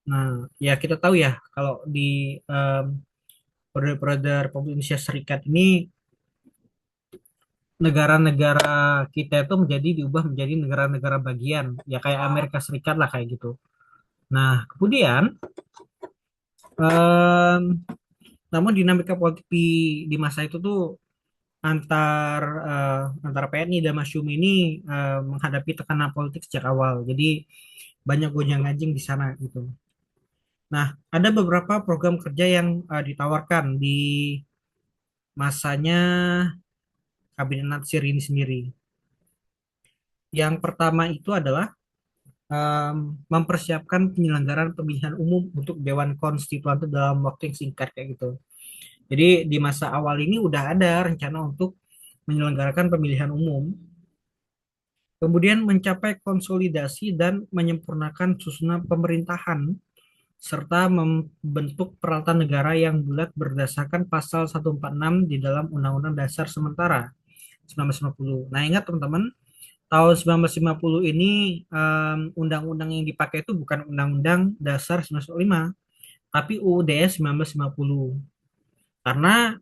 Nah, ya kita tahu ya kalau di em, periode Republik Indonesia Serikat ini negara-negara kita itu menjadi diubah menjadi negara-negara bagian, ya kayak Amerika Serikat lah kayak gitu. Nah, kemudian em, namun dinamika politik di masa itu tuh antar antara PNI dan Masyumi ini menghadapi tekanan politik sejak awal. Jadi banyak gonjang-ganjing di sana gitu. Nah, ada beberapa program kerja yang ditawarkan di masanya Kabinet Natsir ini sendiri. Yang pertama itu adalah mempersiapkan penyelenggaraan pemilihan umum untuk Dewan Konstituan itu dalam waktu yang singkat kayak gitu. Jadi di masa awal ini udah ada rencana untuk menyelenggarakan pemilihan umum, kemudian mencapai konsolidasi dan menyempurnakan susunan pemerintahan serta membentuk peralatan negara yang bulat berdasarkan pasal 146 di dalam Undang-Undang Dasar Sementara 1950. Nah, ingat teman-teman, tahun 1950 ini undang-undang yang dipakai itu bukan Undang-Undang Dasar 1945, tapi UUD 1950. Karena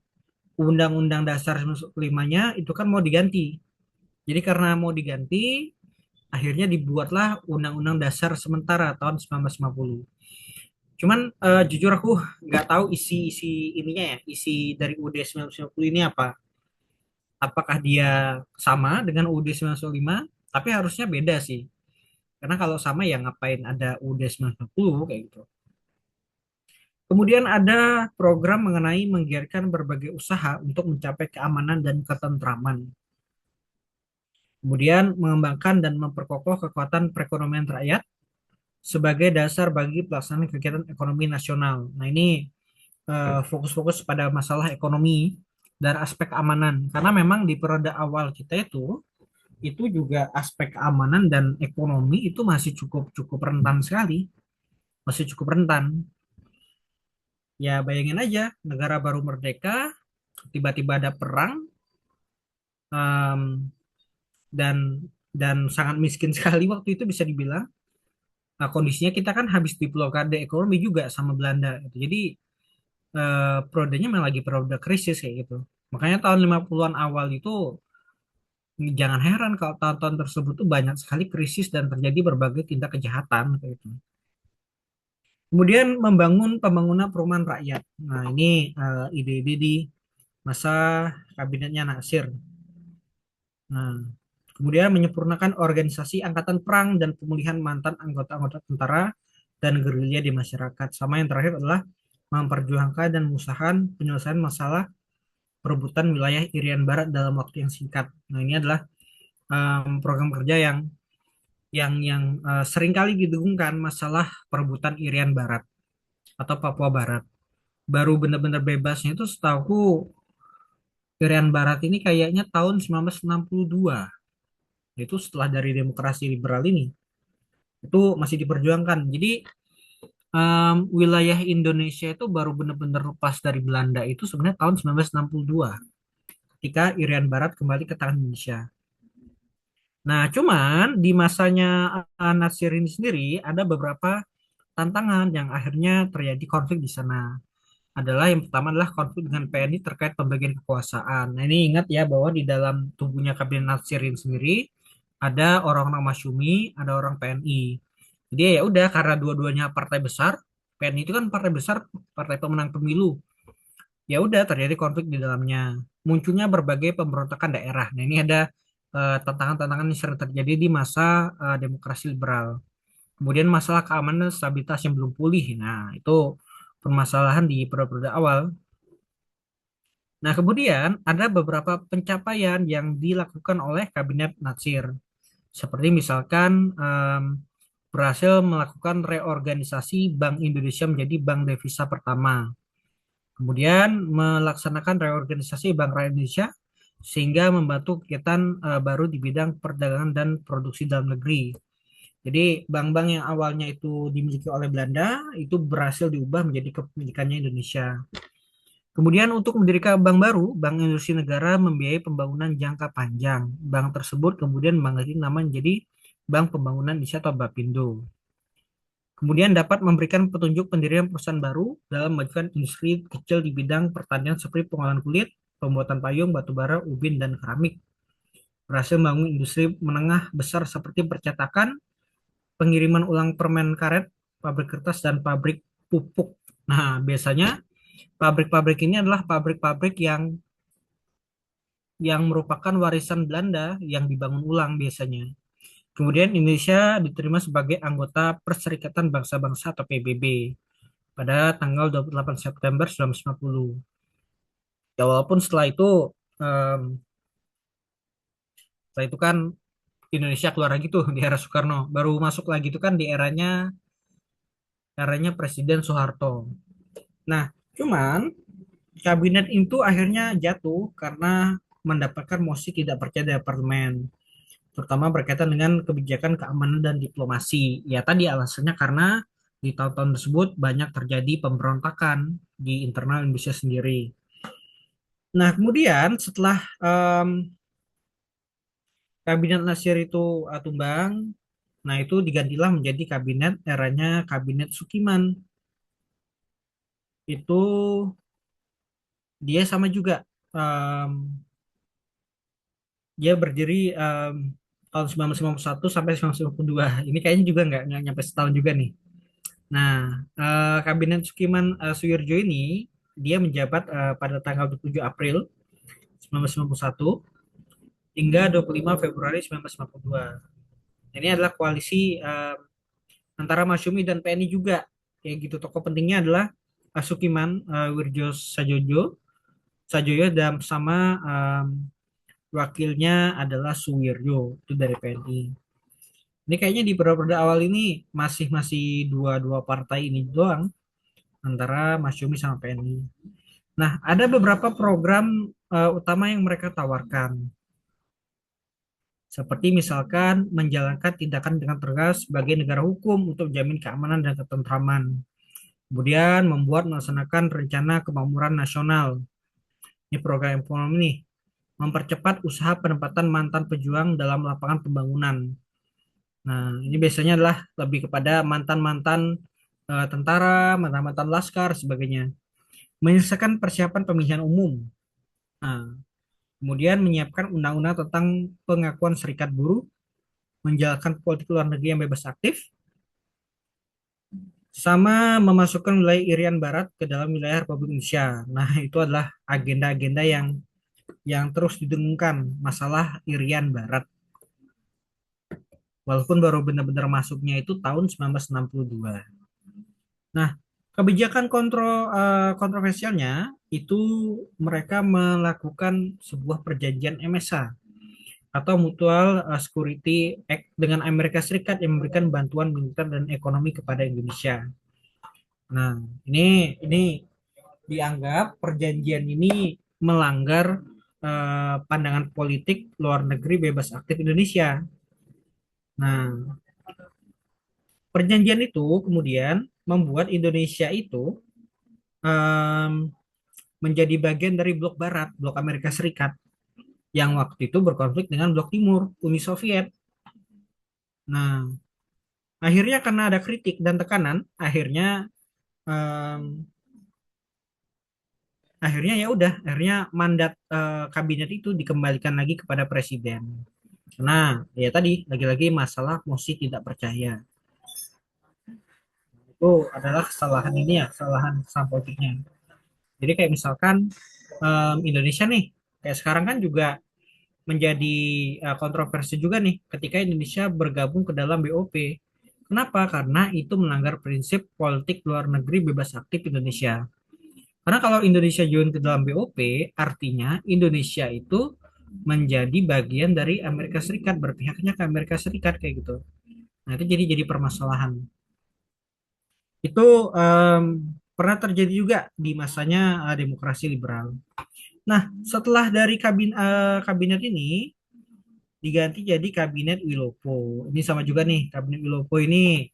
Undang-Undang Dasar 1945-nya itu kan mau diganti. Jadi karena mau diganti, akhirnya dibuatlah Undang-Undang Dasar Sementara tahun 1950. Cuman jujur aku nggak tahu isi-isi ininya ya, isi dari UUD 1950 ini apa. Apakah dia sama dengan UUD 1945? Tapi harusnya beda sih. Karena kalau sama ya ngapain ada UUD 1950 kayak gitu. Kemudian ada program mengenai menggiatkan berbagai usaha untuk mencapai keamanan dan ketentraman. Kemudian mengembangkan dan memperkokoh kekuatan perekonomian rakyat sebagai dasar bagi pelaksanaan kegiatan ekonomi nasional. Nah, ini fokus-fokus pada masalah ekonomi dan aspek keamanan. Karena memang di periode awal kita itu juga aspek keamanan dan ekonomi itu masih cukup cukup rentan sekali, masih cukup rentan. Ya bayangin aja, negara baru merdeka, tiba-tiba ada perang, em, dan sangat miskin sekali waktu itu bisa dibilang. Nah, kondisinya kita kan habis diblokade ekonomi juga sama Belanda gitu. Jadi periodenya memang lagi periode krisis kayak gitu. Makanya tahun 50-an awal itu jangan heran kalau tahun-tahun tersebut tuh banyak sekali krisis dan terjadi berbagai tindak kejahatan kayak gitu. Kemudian membangun pembangunan perumahan rakyat. Nah, ini ide-ide di masa kabinetnya Nasir. Nah, kemudian menyempurnakan organisasi angkatan perang dan pemulihan mantan anggota-anggota tentara dan gerilya di masyarakat. Sama yang terakhir adalah memperjuangkan dan mengusahakan penyelesaian masalah perebutan wilayah Irian Barat dalam waktu yang singkat. Nah, ini adalah program kerja yang seringkali didengungkan masalah perebutan Irian Barat atau Papua Barat. Baru benar-benar bebasnya itu setahu Irian Barat ini kayaknya tahun 1962. Itu setelah dari demokrasi liberal ini. Itu masih diperjuangkan. Jadi wilayah Indonesia itu baru benar-benar lepas dari Belanda itu sebenarnya tahun 1962 ketika Irian Barat kembali ke tangan Indonesia. Nah, cuman di masanya Natsir ini sendiri ada beberapa tantangan yang akhirnya terjadi konflik di sana. Adalah yang pertama adalah konflik dengan PNI terkait pembagian kekuasaan. Nah, ini ingat ya bahwa di dalam tubuhnya kabinet Natsirin sendiri ada orang-orang Masyumi, ada orang PNI. Jadi ya udah karena dua-duanya partai besar, PNI itu kan partai besar, partai pemenang pemilu. Ya udah terjadi konflik di dalamnya. Munculnya berbagai pemberontakan daerah. Nah, ini ada tantangan-tantangan yang sering terjadi di masa demokrasi liberal. Kemudian masalah keamanan dan stabilitas yang belum pulih. Nah, itu permasalahan di periode awal. Nah, kemudian ada beberapa pencapaian yang dilakukan oleh Kabinet Natsir. Seperti misalkan berhasil melakukan reorganisasi Bank Indonesia menjadi bank devisa pertama. Kemudian melaksanakan reorganisasi Bank Rakyat Indonesia sehingga membantu kegiatan baru di bidang perdagangan dan produksi dalam negeri. Jadi bank-bank yang awalnya itu dimiliki oleh Belanda itu berhasil diubah menjadi kepemilikannya Indonesia. Kemudian untuk mendirikan bank baru, Bank Industri Negara membiayai pembangunan jangka panjang. Bank tersebut kemudian mengganti nama menjadi Bank Pembangunan Indonesia atau Bapindo. Kemudian dapat memberikan petunjuk pendirian perusahaan baru dalam memajukan industri kecil di bidang pertanian seperti pengolahan kulit, pembuatan payung, batu bara, ubin, dan keramik. Berhasil membangun industri menengah besar seperti percetakan, pengiriman ulang permen karet, pabrik kertas, dan pabrik pupuk. Nah, biasanya pabrik-pabrik ini adalah pabrik-pabrik yang merupakan warisan Belanda yang dibangun ulang biasanya. Kemudian Indonesia diterima sebagai anggota Perserikatan Bangsa-Bangsa atau PBB pada tanggal 28 September 1950. Ya walaupun em, setelah itu kan Indonesia keluar lagi tuh di era Soekarno, baru masuk lagi tuh kan di eranya Presiden Soeharto. Nah, cuman kabinet itu akhirnya jatuh karena mendapatkan mosi tidak percaya dari parlemen, terutama berkaitan dengan kebijakan keamanan dan diplomasi. Ya tadi alasannya karena di tahun-tahun tersebut banyak terjadi pemberontakan di internal Indonesia sendiri. Nah, kemudian setelah kabinet Nasir itu tumbang, nah itu digantilah menjadi kabinet eranya kabinet Sukiman. Itu dia sama juga. em, Dia berdiri tahun 1991 sampai 1992. Ini kayaknya juga nggak nyampe setahun juga nih. Nah, Kabinet Sukiman Suyurjo ini dia menjabat pada tanggal 27 April 1991 hingga 25 Februari 1992. Ini adalah koalisi antara Masyumi dan PNI juga. Kayak gitu, tokoh pentingnya adalah Sukiman Wirjo Sajoyo dan sama wakilnya adalah Suwiryo itu dari PNI. Ini kayaknya di periode awal ini masih masih dua-dua partai ini doang antara Masyumi sama PNI. Nah, ada beberapa program utama yang mereka tawarkan, seperti misalkan menjalankan tindakan dengan tegas sebagai negara hukum untuk menjamin keamanan dan ketentraman. Kemudian membuat melaksanakan rencana kemakmuran nasional. Ini program ekonomi nih, mempercepat usaha penempatan mantan pejuang dalam lapangan pembangunan. Nah, ini biasanya adalah lebih kepada mantan-mantan tentara, mantan-mantan laskar, sebagainya. Menyelesaikan persiapan pemilihan umum. Nah, kemudian menyiapkan undang-undang tentang pengakuan serikat buruh, menjalankan politik luar negeri yang bebas aktif, sama memasukkan wilayah Irian Barat ke dalam wilayah Republik Indonesia. Nah, itu adalah agenda-agenda yang terus didengungkan masalah Irian Barat. Walaupun baru benar-benar masuknya itu tahun 1962. Nah, kebijakan kontroversialnya itu mereka melakukan sebuah perjanjian MSA. atau Mutual Security Act dengan Amerika Serikat yang memberikan bantuan militer dan ekonomi kepada Indonesia. Nah, ini dianggap perjanjian ini melanggar pandangan politik luar negeri bebas aktif Indonesia. Nah, perjanjian itu kemudian membuat Indonesia itu em, menjadi bagian dari blok Barat, blok Amerika Serikat, yang waktu itu berkonflik dengan blok Timur, Uni Soviet. Nah, akhirnya karena ada kritik dan tekanan, em, akhirnya ya udah, akhirnya mandat kabinet itu dikembalikan lagi kepada presiden. Nah, ya tadi lagi-lagi masalah mosi tidak percaya. Itu adalah kesalahan ini ya, kesalahan sampotiknya. Jadi kayak misalkan Indonesia nih, kayak sekarang kan juga menjadi kontroversi juga nih ketika Indonesia bergabung ke dalam BOP. Kenapa? Karena itu melanggar prinsip politik luar negeri bebas aktif Indonesia. Karena kalau Indonesia join ke dalam BOP, artinya Indonesia itu menjadi bagian dari Amerika Serikat, berpihaknya ke Amerika Serikat kayak gitu. Nah, itu jadi permasalahan. Itu pernah terjadi juga di masanya demokrasi liberal. Nah, setelah dari kabinet ini diganti jadi kabinet Wilopo. Ini sama juga nih, kabinet Wilopo ini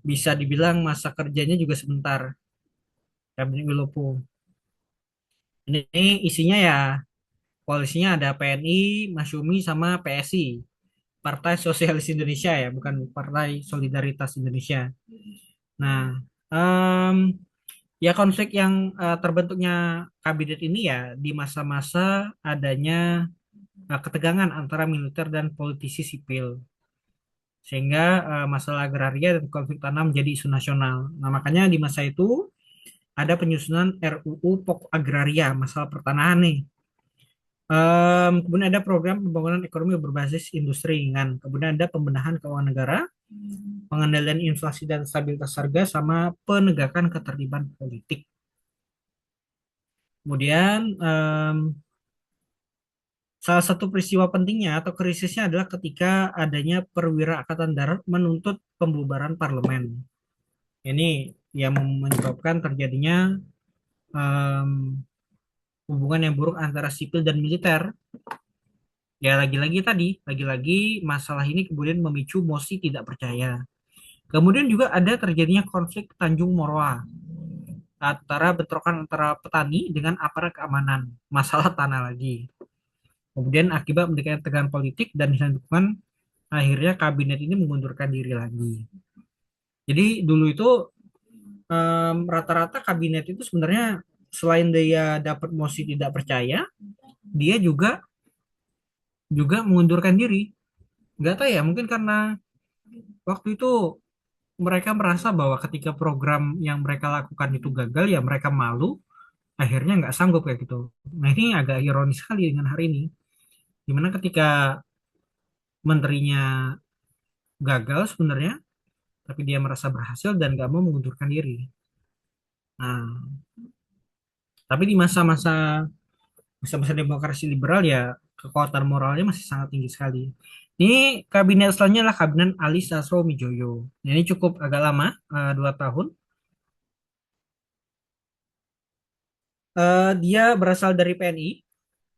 bisa dibilang masa kerjanya juga sebentar. Kabinet Wilopo. Ini isinya ya, koalisinya ada PNI, Masyumi, sama PSI. Partai Sosialis Indonesia ya, bukan Partai Solidaritas Indonesia. Nah, em, ya konflik yang terbentuknya kabinet ini ya di masa-masa adanya ketegangan antara militer dan politisi sipil. Sehingga masalah agraria dan konflik tanah menjadi isu nasional. Nah, makanya di masa itu ada penyusunan RUU Pokok Agraria, masalah pertanahan nih. Kemudian ada program pembangunan ekonomi berbasis industri ringan. Kemudian ada pembenahan keuangan negara, pengendalian inflasi dan stabilitas harga, sama penegakan ketertiban politik. Kemudian salah satu peristiwa pentingnya atau krisisnya adalah ketika adanya perwira Angkatan Darat menuntut pembubaran parlemen. Ini yang menyebabkan terjadinya em, hubungan yang buruk antara sipil dan militer. Ya lagi-lagi masalah ini kemudian memicu mosi tidak percaya. Kemudian juga ada terjadinya konflik Tanjung Morwa antara bentrokan antara petani dengan aparat keamanan, masalah tanah lagi. Kemudian akibat mendekatkan tegangan politik dan dukungan, akhirnya kabinet ini mengundurkan diri lagi. Jadi dulu itu rata-rata kabinet itu sebenarnya selain dia dapat mosi tidak percaya, dia juga juga mengundurkan diri. Nggak tahu ya, mungkin karena waktu itu mereka merasa bahwa ketika program yang mereka lakukan itu gagal, ya mereka malu, akhirnya nggak sanggup kayak gitu. Nah ini agak ironis sekali dengan hari ini, dimana ketika menterinya gagal sebenarnya, tapi dia merasa berhasil dan nggak mau mengundurkan diri. Nah, tapi di masa-masa demokrasi liberal ya kekuatan moralnya masih sangat tinggi sekali. Ini kabinet selanjutnya adalah kabinet Ali Sastroamidjojo. Ini cukup agak lama, 2 tahun. Dia berasal dari PNI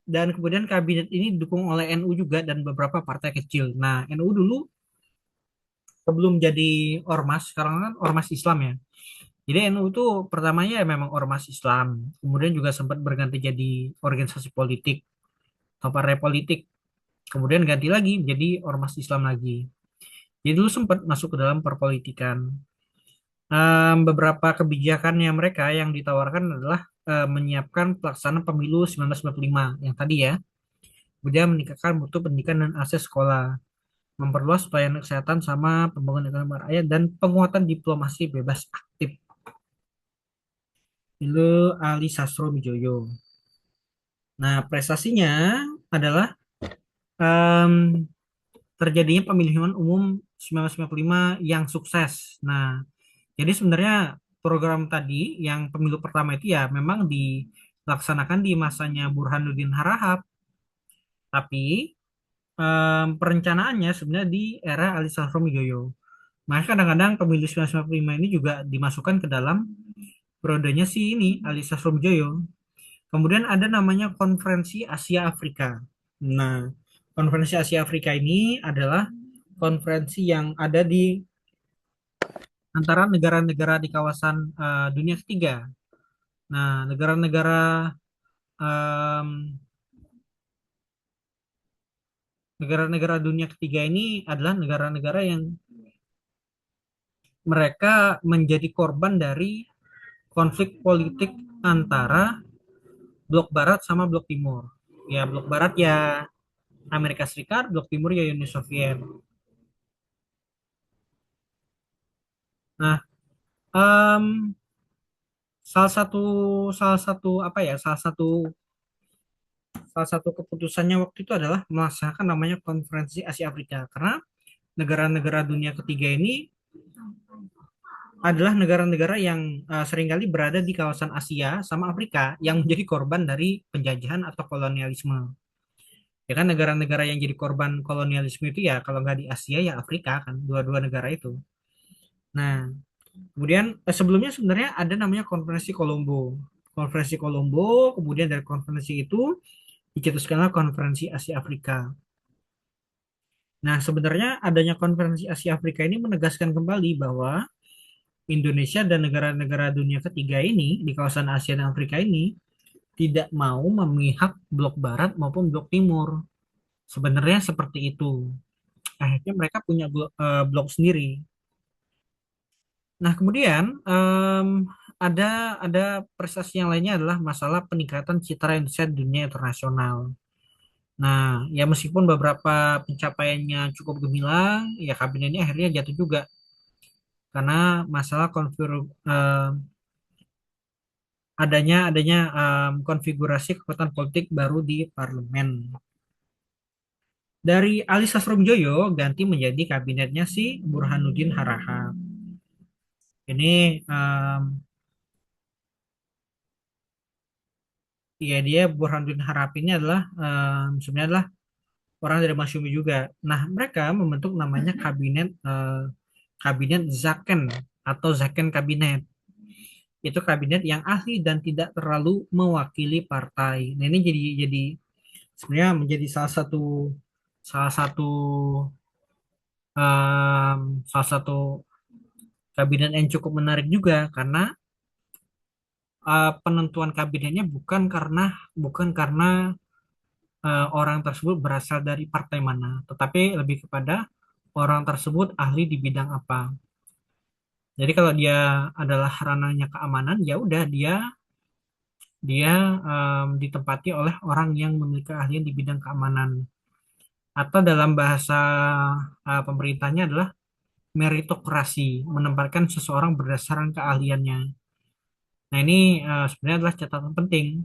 dan kemudian kabinet ini didukung oleh NU juga dan beberapa partai kecil. Nah, NU dulu sebelum jadi ormas, sekarang kan ormas Islam ya. Jadi NU itu pertamanya ya memang ormas Islam, kemudian juga sempat berganti jadi organisasi politik atau partai politik, kemudian ganti lagi menjadi ormas Islam lagi. Jadi dulu sempat masuk ke dalam perpolitikan. Beberapa kebijakannya mereka yang ditawarkan adalah menyiapkan pelaksanaan pemilu 1995 yang tadi ya, kemudian meningkatkan mutu pendidikan dan akses sekolah, memperluas pelayanan kesehatan sama pembangunan ekonomi rakyat dan penguatan diplomasi bebas aktif. Itu Ali Sastroamidjojo. Nah, prestasinya adalah em, terjadinya pemilihan umum 1995 yang sukses. Nah, jadi sebenarnya program tadi yang pemilu pertama itu ya memang dilaksanakan di masanya Burhanuddin Harahap, tapi perencanaannya sebenarnya di era Ali Sastroamidjojo. Maka kadang-kadang pemilu 1995 ini juga dimasukkan ke dalam periodenya si ini Ali Sastroamidjojo. Kemudian ada namanya Konferensi Asia Afrika. Nah, Konferensi Asia Afrika ini adalah konferensi yang ada di antara negara-negara di kawasan dunia ketiga. Nah, em, negara-negara dunia ketiga ini adalah negara-negara yang mereka menjadi korban dari konflik politik antara blok barat sama blok timur. Ya, blok barat ya Amerika Serikat, blok timur ya Uni Soviet. Nah, em, salah satu salah satu apa ya salah satu keputusannya waktu itu adalah melaksanakan namanya konferensi Asia Afrika karena negara-negara dunia ketiga ini adalah negara-negara yang seringkali berada di kawasan Asia sama Afrika yang menjadi korban dari penjajahan atau kolonialisme. Ya kan negara-negara yang jadi korban kolonialisme itu ya kalau nggak di Asia ya Afrika kan dua-dua negara itu. Nah, kemudian sebelumnya sebenarnya ada namanya konferensi Kolombo. Konferensi Kolombo, kemudian dari konferensi itu dicetuskanlah konferensi Asia Afrika. Nah, sebenarnya adanya konferensi Asia Afrika ini menegaskan kembali bahwa Indonesia dan negara-negara dunia ketiga ini di kawasan Asia dan Afrika ini tidak mau memihak blok barat maupun blok timur. Sebenarnya seperti itu. Akhirnya mereka punya blok sendiri. Nah, kemudian ada ada prestasi yang lainnya adalah masalah peningkatan citra Indonesia di dunia internasional. Nah, ya meskipun beberapa pencapaiannya cukup gemilang, ya kabinetnya akhirnya jatuh juga karena masalah adanya konfigurasi kekuatan politik baru di parlemen. Dari Ali Sastroamidjojo ganti menjadi kabinetnya si Burhanuddin Harahap. Ini ya dia Burhanuddin Harahap ini adalah sebenarnya adalah orang dari Masyumi juga. Nah, mereka membentuk namanya kabinet Zaken atau Zaken kabinet. Itu kabinet yang ahli dan tidak terlalu mewakili partai. Nah, ini jadi sebenarnya menjadi salah satu salah satu kabinet yang cukup menarik juga karena penentuan kabinetnya bukan karena orang tersebut berasal dari partai mana, tetapi lebih kepada orang tersebut ahli di bidang apa. Jadi kalau dia adalah ranahnya keamanan, ya udah dia dia ditempati oleh orang yang memiliki keahlian di bidang keamanan. Atau dalam bahasa pemerintahnya adalah meritokrasi, menempatkan seseorang berdasarkan keahliannya. Nah ini sebenarnya adalah catatan penting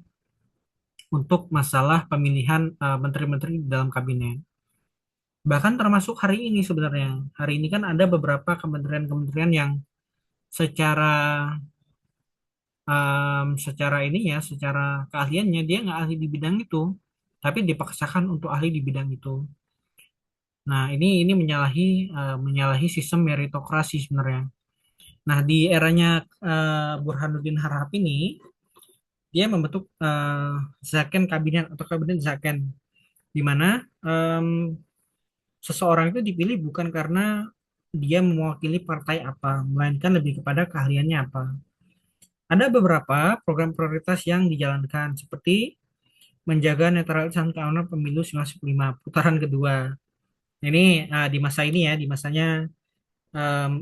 untuk masalah pemilihan menteri-menteri di dalam kabinet. Bahkan termasuk hari ini sebenarnya. Hari ini kan ada beberapa kementerian-kementerian yang secara secara ini ya, secara keahliannya dia nggak ahli di bidang itu, tapi dipaksakan untuk ahli di bidang itu. Nah, ini menyalahi sistem meritokrasi sebenarnya. Nah, di eranya Burhanuddin Harahap ini dia membentuk Zaken kabinet atau kabinet Zaken di mana em, seseorang itu dipilih bukan karena dia mewakili partai apa, melainkan lebih kepada keahliannya apa. Ada beberapa program prioritas yang dijalankan seperti menjaga netralitas dan keamanan pemilu 1995 putaran kedua. Ini di masa ini ya, di masanya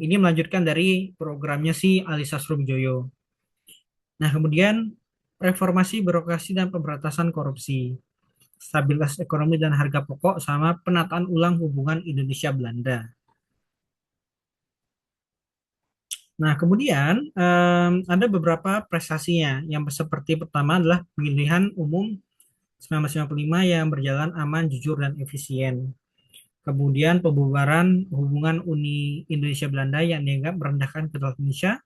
ini melanjutkan dari programnya si Ali Sastroamidjojo. Nah, kemudian reformasi birokrasi dan pemberantasan korupsi, stabilitas ekonomi dan harga pokok, sama penataan ulang hubungan Indonesia-Belanda. Nah, kemudian ada beberapa prestasinya. Yang seperti pertama adalah pemilihan umum 1995 yang berjalan aman, jujur, dan efisien. Kemudian pembubaran hubungan Uni Indonesia-Belanda yang dianggap merendahkan kedaulatan Indonesia,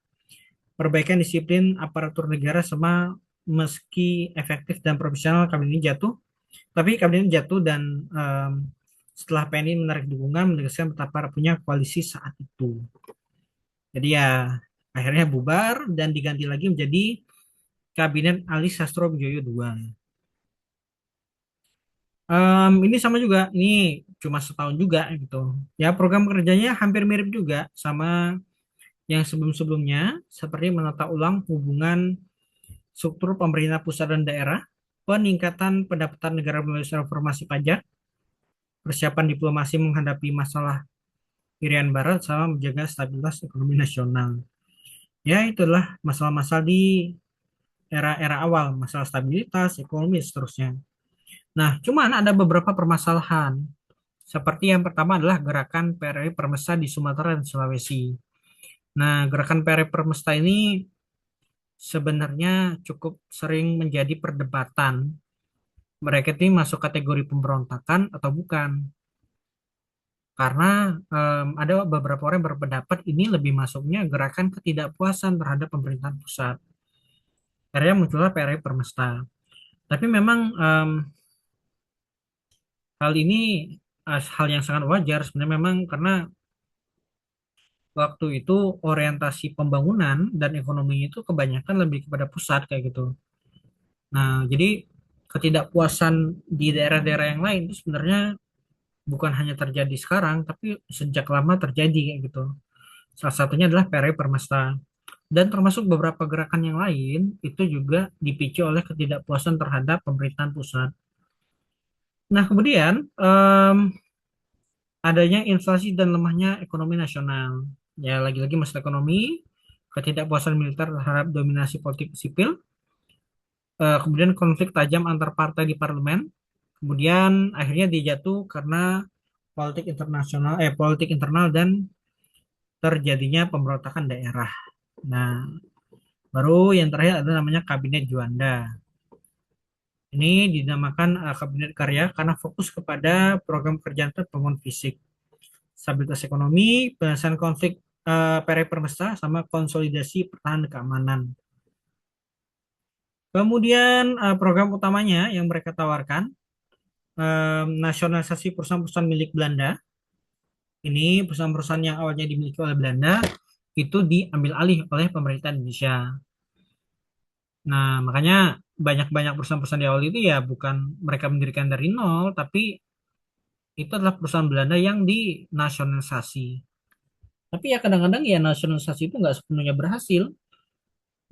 perbaikan disiplin aparatur negara sama meski efektif dan profesional kabinet ini jatuh, tapi kabinet ini jatuh dan setelah PNI menarik dukungan menegaskan betapa rapuhnya koalisi saat itu. Jadi ya akhirnya bubar dan diganti lagi menjadi Kabinet Ali Sastro Widoyo II. Ini sama juga, ini cuma setahun juga gitu. Ya program kerjanya hampir mirip juga sama yang sebelum-sebelumnya, seperti menata ulang hubungan struktur pemerintah pusat dan daerah, peningkatan pendapatan negara melalui reformasi pajak, persiapan diplomasi menghadapi masalah Irian Barat, sama menjaga stabilitas ekonomi nasional. Ya itulah masalah-masalah di era-era awal, masalah stabilitas, ekonomi, dan seterusnya. Nah, cuman ada beberapa permasalahan. Seperti yang pertama adalah gerakan PRI Permesta di Sumatera dan Sulawesi. Nah, gerakan PRI Permesta ini sebenarnya cukup sering menjadi perdebatan. Mereka ini masuk kategori pemberontakan atau bukan. Karena ada beberapa orang yang berpendapat ini lebih masuknya gerakan ketidakpuasan terhadap pemerintahan pusat. Akhirnya muncullah PRI Permesta. Tapi memang hal ini hal yang sangat wajar sebenarnya, memang karena waktu itu orientasi pembangunan dan ekonomi itu kebanyakan lebih kepada pusat kayak gitu. Nah, jadi ketidakpuasan di daerah-daerah yang lain itu sebenarnya bukan hanya terjadi sekarang, tapi sejak lama terjadi kayak gitu. Salah satunya adalah PRI Permesta. Dan termasuk beberapa gerakan yang lain itu juga dipicu oleh ketidakpuasan terhadap pemerintahan pusat. Nah, kemudian adanya inflasi dan lemahnya ekonomi nasional. Ya, lagi-lagi masalah ekonomi, ketidakpuasan militer terhadap dominasi politik sipil, kemudian konflik tajam antar partai di parlemen, kemudian akhirnya dia jatuh karena politik internal dan terjadinya pemberontakan daerah. Nah, baru yang terakhir ada namanya Kabinet Juanda. Ini dinamakan Kabinet Karya karena fokus kepada program kerja pembangunan fisik, stabilitas ekonomi, penyelesaian konflik PRI Permesta, sama konsolidasi pertahanan keamanan. Kemudian program utamanya yang mereka tawarkan, nasionalisasi perusahaan-perusahaan milik Belanda. Ini perusahaan-perusahaan yang awalnya dimiliki oleh Belanda itu diambil alih oleh pemerintah Indonesia. Nah, makanya banyak-banyak perusahaan-perusahaan di awal itu ya bukan mereka mendirikan dari nol, tapi itu adalah perusahaan Belanda yang dinasionalisasi. Tapi ya kadang-kadang ya nasionalisasi itu nggak sepenuhnya berhasil.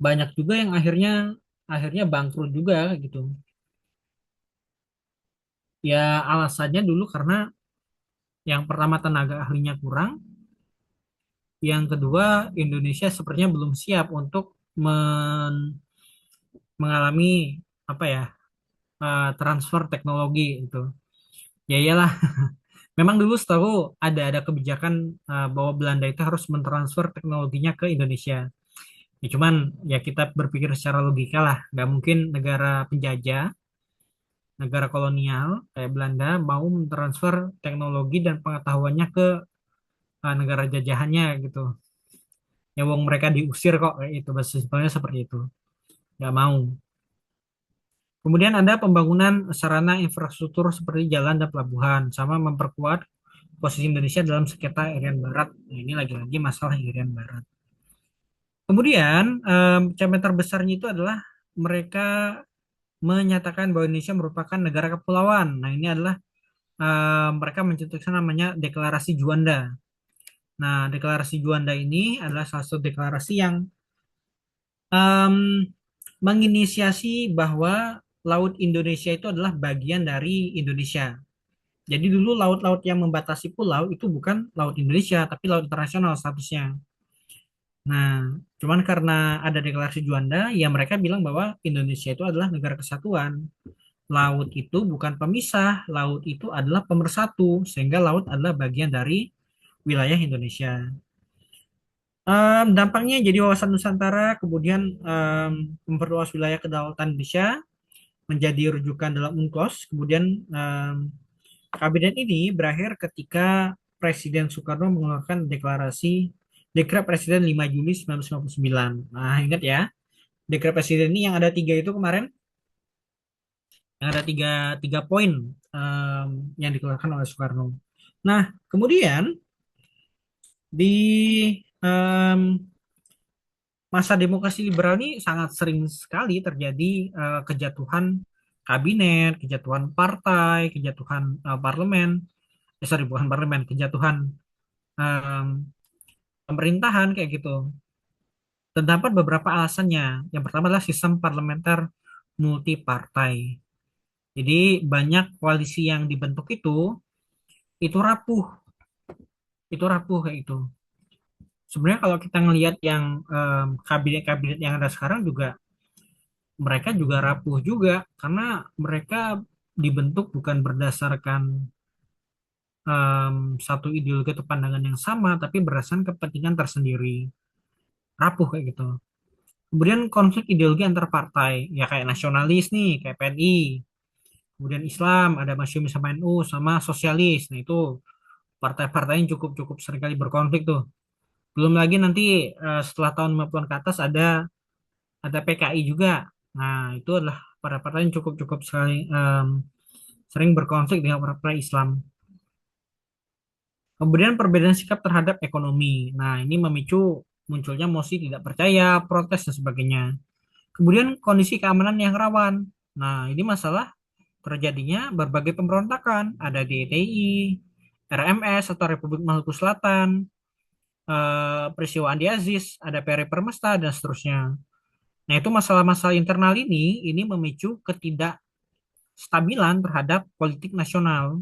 Banyak juga yang akhirnya akhirnya bangkrut juga gitu. Ya alasannya dulu karena yang pertama tenaga ahlinya kurang, yang kedua Indonesia sepertinya belum siap untuk mengalami apa ya, transfer teknologi itu. Ya iyalah, memang dulu setahu ada kebijakan bahwa Belanda itu harus mentransfer teknologinya ke Indonesia. Ya, cuman ya kita berpikir secara logika lah, nggak mungkin negara penjajah, negara kolonial kayak Belanda mau mentransfer teknologi dan pengetahuannya ke negara jajahannya gitu. Ya wong mereka diusir kok kayak itu, simpelnya seperti itu. Nggak mau. Kemudian ada pembangunan sarana infrastruktur seperti jalan dan pelabuhan, sama memperkuat posisi Indonesia dalam sengketa Irian Barat. Nah, ini lagi-lagi masalah Irian Barat. Kemudian capaian terbesarnya itu adalah mereka menyatakan bahwa Indonesia merupakan negara kepulauan. Nah, ini adalah mereka mencetuskan namanya Deklarasi Juanda. Nah, Deklarasi Juanda ini adalah salah satu deklarasi yang em, menginisiasi bahwa Laut Indonesia itu adalah bagian dari Indonesia. Jadi dulu laut-laut yang membatasi pulau itu bukan laut Indonesia, tapi laut internasional statusnya. Nah, cuman karena ada deklarasi Juanda, ya mereka bilang bahwa Indonesia itu adalah negara kesatuan. Laut itu bukan pemisah, laut itu adalah pemersatu, sehingga laut adalah bagian dari wilayah Indonesia. Dampaknya jadi wawasan Nusantara, kemudian memperluas wilayah kedaulatan Indonesia, menjadi rujukan dalam UNCLOS. Kemudian kabinet ini berakhir ketika Presiden Soekarno mengeluarkan Dekret Presiden 5 Juli 1959. Nah, ingat ya, Dekret Presiden ini yang ada tiga itu kemarin, yang ada tiga poin em, yang dikeluarkan oleh Soekarno. Nah, kemudian di masa demokrasi liberal ini sangat sering sekali terjadi kejatuhan kabinet, kejatuhan partai, kejatuhan parlemen, sorry bukan parlemen, kejatuhan em, pemerintahan kayak gitu. Terdapat beberapa alasannya. Yang pertama adalah sistem parlementer multipartai. Jadi banyak koalisi yang dibentuk itu rapuh, itu rapuh kayak itu. Sebenarnya kalau kita ngelihat yang kabinet-kabinet yang ada sekarang juga mereka juga rapuh juga karena mereka dibentuk bukan berdasarkan satu ideologi atau pandangan yang sama, tapi berdasarkan kepentingan tersendiri. Rapuh kayak gitu. Kemudian konflik ideologi antar partai, ya kayak nasionalis nih, kayak PNI. Kemudian Islam, ada Masyumi sama NU, sama sosialis. Nah itu partai-partai yang cukup-cukup seringkali berkonflik tuh. Belum lagi nanti setelah tahun 50-an ke atas ada PKI juga. Nah, itu adalah partai-partai yang cukup-cukup sering berkonflik dengan partai Islam. Kemudian perbedaan sikap terhadap ekonomi. Nah, ini memicu munculnya mosi tidak percaya, protes, dan sebagainya. Kemudian kondisi keamanan yang rawan. Nah, ini masalah terjadinya berbagai pemberontakan. Ada DTI, RMS atau Republik Maluku Selatan, peristiwa Andi Aziz, ada Peri Permesta, dan seterusnya. Nah, itu masalah-masalah internal ini memicu ketidakstabilan terhadap politik nasional.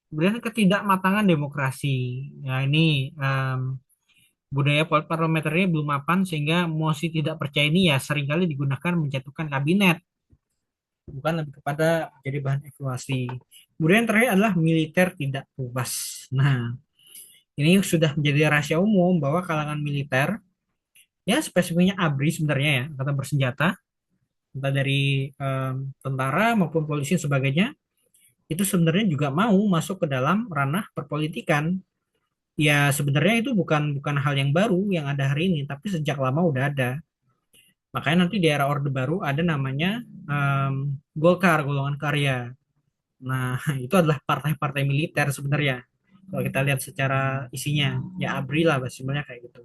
Kemudian ketidakmatangan demokrasi. Ya, ini budaya parlementer belum mapan sehingga mosi tidak percaya ini ya seringkali digunakan menjatuhkan kabinet, bukan lebih kepada jadi bahan evaluasi. Kemudian terakhir adalah militer tidak puas. Nah, ini sudah menjadi rahasia umum bahwa kalangan militer, ya spesifiknya ABRI sebenarnya ya, angkatan bersenjata, entah dari tentara maupun polisi dan sebagainya, itu sebenarnya juga mau masuk ke dalam ranah perpolitikan. Ya sebenarnya itu bukan bukan hal yang baru yang ada hari ini, tapi sejak lama udah ada. Makanya nanti di era Orde Baru ada namanya Golkar, Golongan Karya. Nah, itu adalah partai-partai militer sebenarnya. Kalau kita lihat secara isinya, ya ABRI lah simpelnya kayak gitu.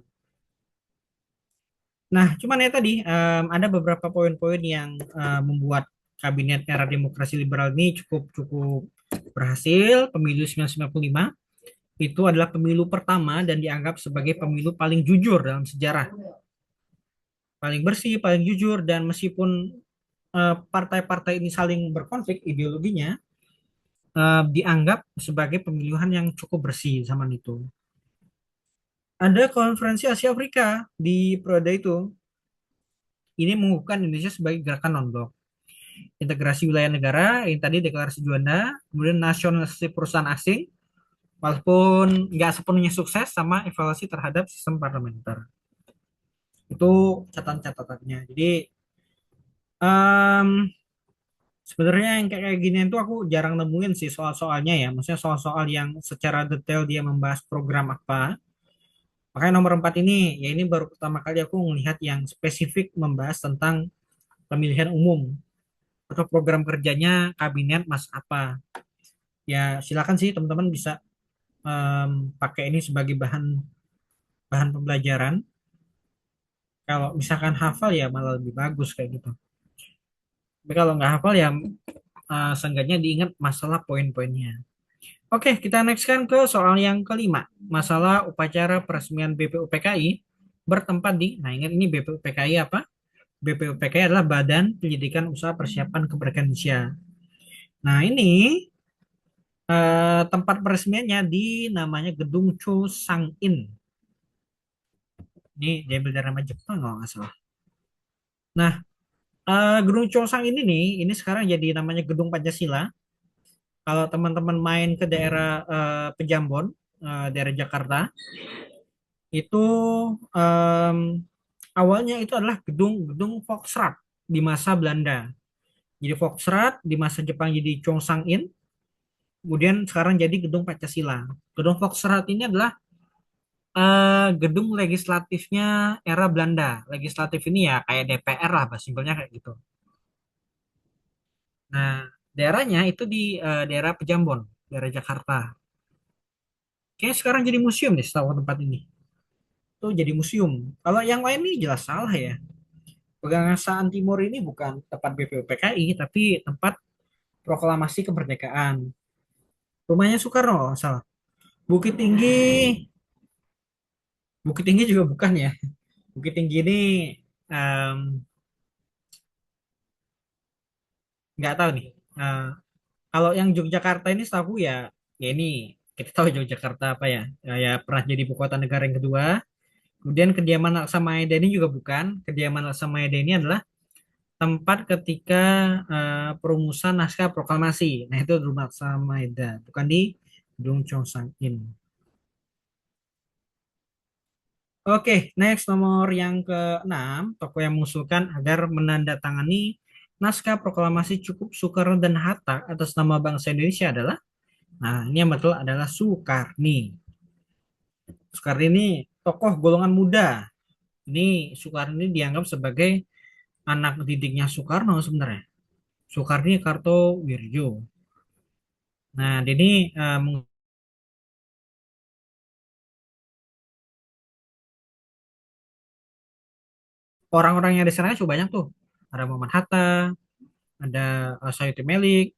Nah, cuman ya tadi ada beberapa poin-poin yang membuat kabinet era demokrasi liberal ini cukup cukup berhasil. Pemilu 1995 itu adalah pemilu pertama dan dianggap sebagai pemilu paling jujur dalam sejarah, paling bersih, paling jujur, dan meskipun partai-partai ini saling berkonflik ideologinya, dianggap sebagai pemilihan yang cukup bersih zaman itu. Ada konferensi Asia Afrika di periode itu. Ini mengukuhkan Indonesia sebagai gerakan non-blok. Integrasi wilayah negara, yang tadi deklarasi Juanda, kemudian nasionalisasi perusahaan asing, walaupun nggak sepenuhnya sukses sama evaluasi terhadap sistem parlementer. Itu catatan-catatannya. Jadi em, sebenarnya yang kayak gini tuh aku jarang nemuin sih soal-soalnya ya. Maksudnya soal-soal yang secara detail dia membahas program apa. Makanya nomor 4 ini, ya ini baru pertama kali aku melihat yang spesifik membahas tentang pemilihan umum atau program kerjanya kabinet mas apa. Ya silakan sih teman-teman bisa pakai ini sebagai bahan bahan pembelajaran. Kalau misalkan hafal ya malah lebih bagus kayak gitu. Tapi kalau nggak hafal ya seenggaknya diingat masalah poin-poinnya. Oke, kita next kan ke soal yang kelima. Masalah upacara peresmian BPUPKI bertempat di, nah ingat ini BPUPKI apa? BPUPKI adalah Badan Pendidikan Usaha Persiapan Kemerdekaan Indonesia. Nah ini tempat peresmiannya di namanya Gedung Cho Sang In. Ini diambil dari nama Jepang kalau nggak salah. Nah, Gedung Cho Sang ini nih, ini sekarang jadi namanya Gedung Pancasila. Kalau teman-teman main ke daerah Pejambon, daerah Jakarta, itu em, awalnya itu adalah gedung-gedung Volksraad di masa Belanda. Jadi Volksraad di masa Jepang jadi Chongsang-in, kemudian sekarang jadi gedung Pancasila. Gedung Volksraad ini adalah gedung legislatifnya era Belanda. Legislatif ini ya kayak DPR lah, simpelnya kayak gitu. Nah, daerahnya itu di daerah Pejambon, daerah Jakarta. Kayaknya sekarang jadi museum deh setahu tempat ini. Tuh jadi museum. Kalau yang lain ini jelas salah ya. Pegangsaan Timur ini bukan tempat BPUPKI, tapi tempat proklamasi kemerdekaan. Rumahnya Soekarno, kalau nggak salah. Bukit Tinggi, Bukit Tinggi juga bukan ya. Bukit Tinggi ini em, nggak tahu nih. Kalau yang Yogyakarta ini setahu ya, ya ini kita tahu Yogyakarta apa ya? Ya pernah jadi ibu kota negara yang kedua. Kemudian kediaman Laksamana ini juga bukan. Kediaman Laksamana ini adalah tempat ketika perumusan naskah proklamasi. Nah, itu di rumah Laksamana, bukan di Gedung Chongsang-in. Oke, next nomor yang keenam, tokoh yang mengusulkan agar menandatangani naskah proklamasi cukup Soekarno dan Hatta atas nama bangsa Indonesia adalah, nah ini yang betul adalah Soekarni. Soekarni ini tokoh golongan muda. Ini Soekarni dianggap sebagai anak didiknya Soekarno sebenarnya. Soekarni Kartowirjo. Nah, ini orang-orang yang di sana cukup banyak tuh. Ada Muhammad Hatta, ada Sayuti Melik,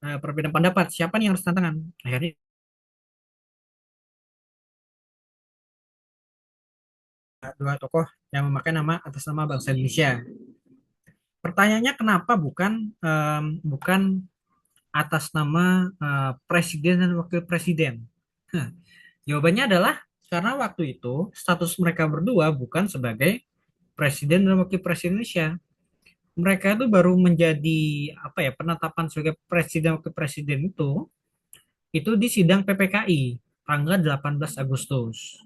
perbedaan pendapat. Siapa nih yang harus tantangan? Akhirnya dua tokoh yang memakai nama atas nama bangsa Indonesia. Pertanyaannya kenapa bukan atas nama presiden dan wakil presiden? Hah, jawabannya adalah karena waktu itu status mereka berdua bukan sebagai presiden dan wakil presiden Indonesia. Mereka itu baru menjadi apa ya, penetapan sebagai presiden wakil presiden itu di sidang PPKI tanggal 18 Agustus.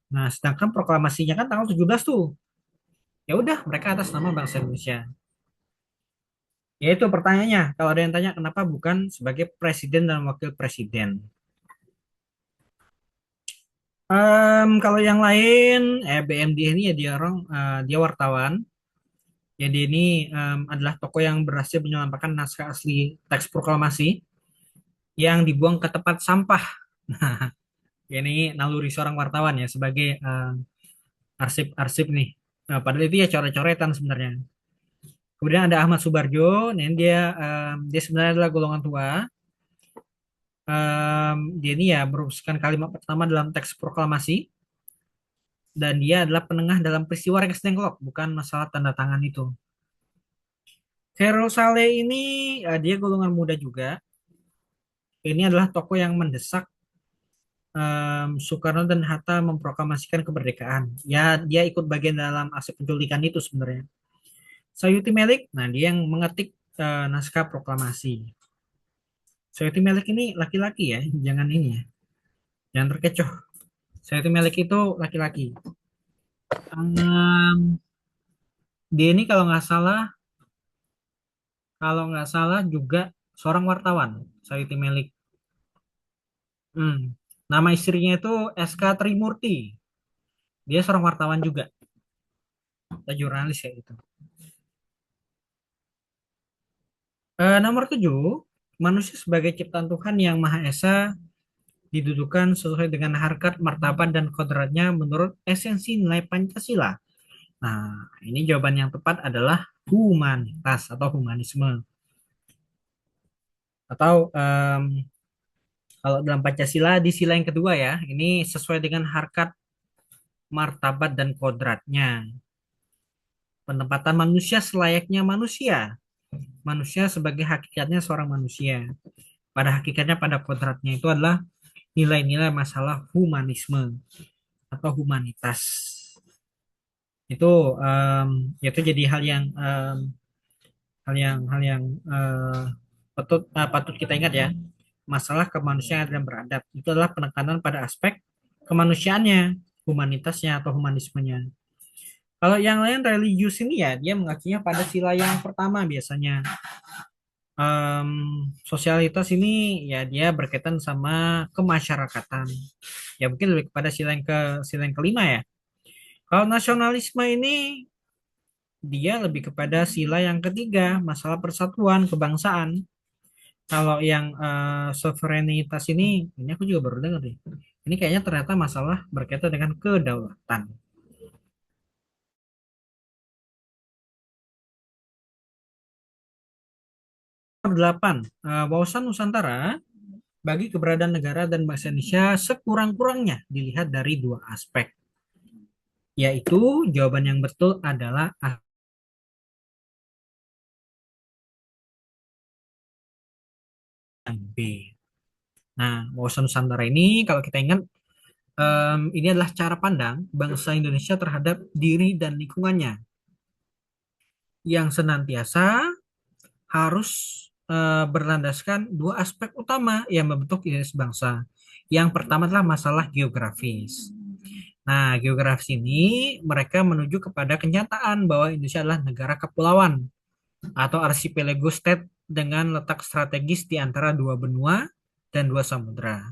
Nah, sedangkan proklamasinya kan tanggal 17 tuh. Ya udah, mereka atas nama bangsa Indonesia. Ya itu pertanyaannya. Kalau ada yang tanya kenapa bukan sebagai presiden dan wakil presiden. Kalau yang lain, BMD ini ya dia orang, dia wartawan. Jadi ini adalah tokoh yang berhasil menyelamatkan naskah asli teks proklamasi yang dibuang ke tempat sampah. Ya, ini naluri seorang wartawan ya sebagai arsip-arsip nih. Nah, padahal itu ya coret-coretan sebenarnya. Kemudian ada Ahmad Subarjo, nah ini dia sebenarnya adalah golongan tua. Dia ini ya merumuskan kalimat pertama dalam teks proklamasi dan dia adalah penengah dalam peristiwa Rengas Dengklok, bukan masalah tanda tangan itu. Hero Saleh ini dia golongan muda juga. Ini adalah tokoh yang mendesak Soekarno dan Hatta memproklamasikan kemerdekaan. Ya, dia ikut bagian dalam aksi penculikan itu sebenarnya. Sayuti Melik, nah dia yang mengetik naskah proklamasi. Sayuti Melik ini laki-laki ya, jangan ini ya, jangan terkecoh. Sayuti Melik itu laki-laki. Um, dia ini kalau nggak salah juga seorang wartawan, Sayuti Melik. Hmm. Nama istrinya itu SK Trimurti. Dia seorang wartawan juga, atau jurnalis ya itu. Nomor 7, manusia sebagai ciptaan Tuhan yang Maha Esa didudukan sesuai dengan harkat, martabat, dan kodratnya menurut esensi nilai Pancasila. Nah, ini jawaban yang tepat adalah humanitas atau humanisme. Atau kalau dalam Pancasila di sila yang kedua ya, ini sesuai dengan harkat, martabat, dan kodratnya. Penempatan manusia selayaknya manusia. Manusia sebagai hakikatnya seorang manusia. Pada hakikatnya, pada kodratnya itu adalah nilai-nilai masalah humanisme atau humanitas. Itu itu jadi hal yang patut kita ingat ya. Masalah kemanusiaan dan beradab itu adalah penekanan pada aspek kemanusiaannya, humanitasnya atau humanismenya. Kalau yang lain religius ini ya dia mengacunya pada sila yang pertama biasanya. Em, Sosialitas ini ya dia berkaitan sama kemasyarakatan. Ya mungkin lebih kepada sila yang kelima ya. Kalau nasionalisme ini dia lebih kepada sila yang ketiga, masalah persatuan kebangsaan. Kalau yang sovereignitas ini aku juga baru dengar deh. Ini kayaknya ternyata masalah berkaitan dengan kedaulatan. Nomor 8, wawasan Nusantara bagi keberadaan negara dan bangsa Indonesia sekurang-kurangnya dilihat dari dua aspek, yaitu jawaban yang betul adalah A dan B. Nah, wawasan Nusantara ini kalau kita ingat, ini adalah cara pandang bangsa Indonesia terhadap diri dan lingkungannya yang senantiasa harus berlandaskan dua aspek utama yang membentuk identitas bangsa. Yang pertama adalah masalah geografis. Nah, geografis ini mereka menuju kepada kenyataan bahwa Indonesia adalah negara kepulauan atau archipelago state dengan letak strategis di antara dua benua dan dua samudera.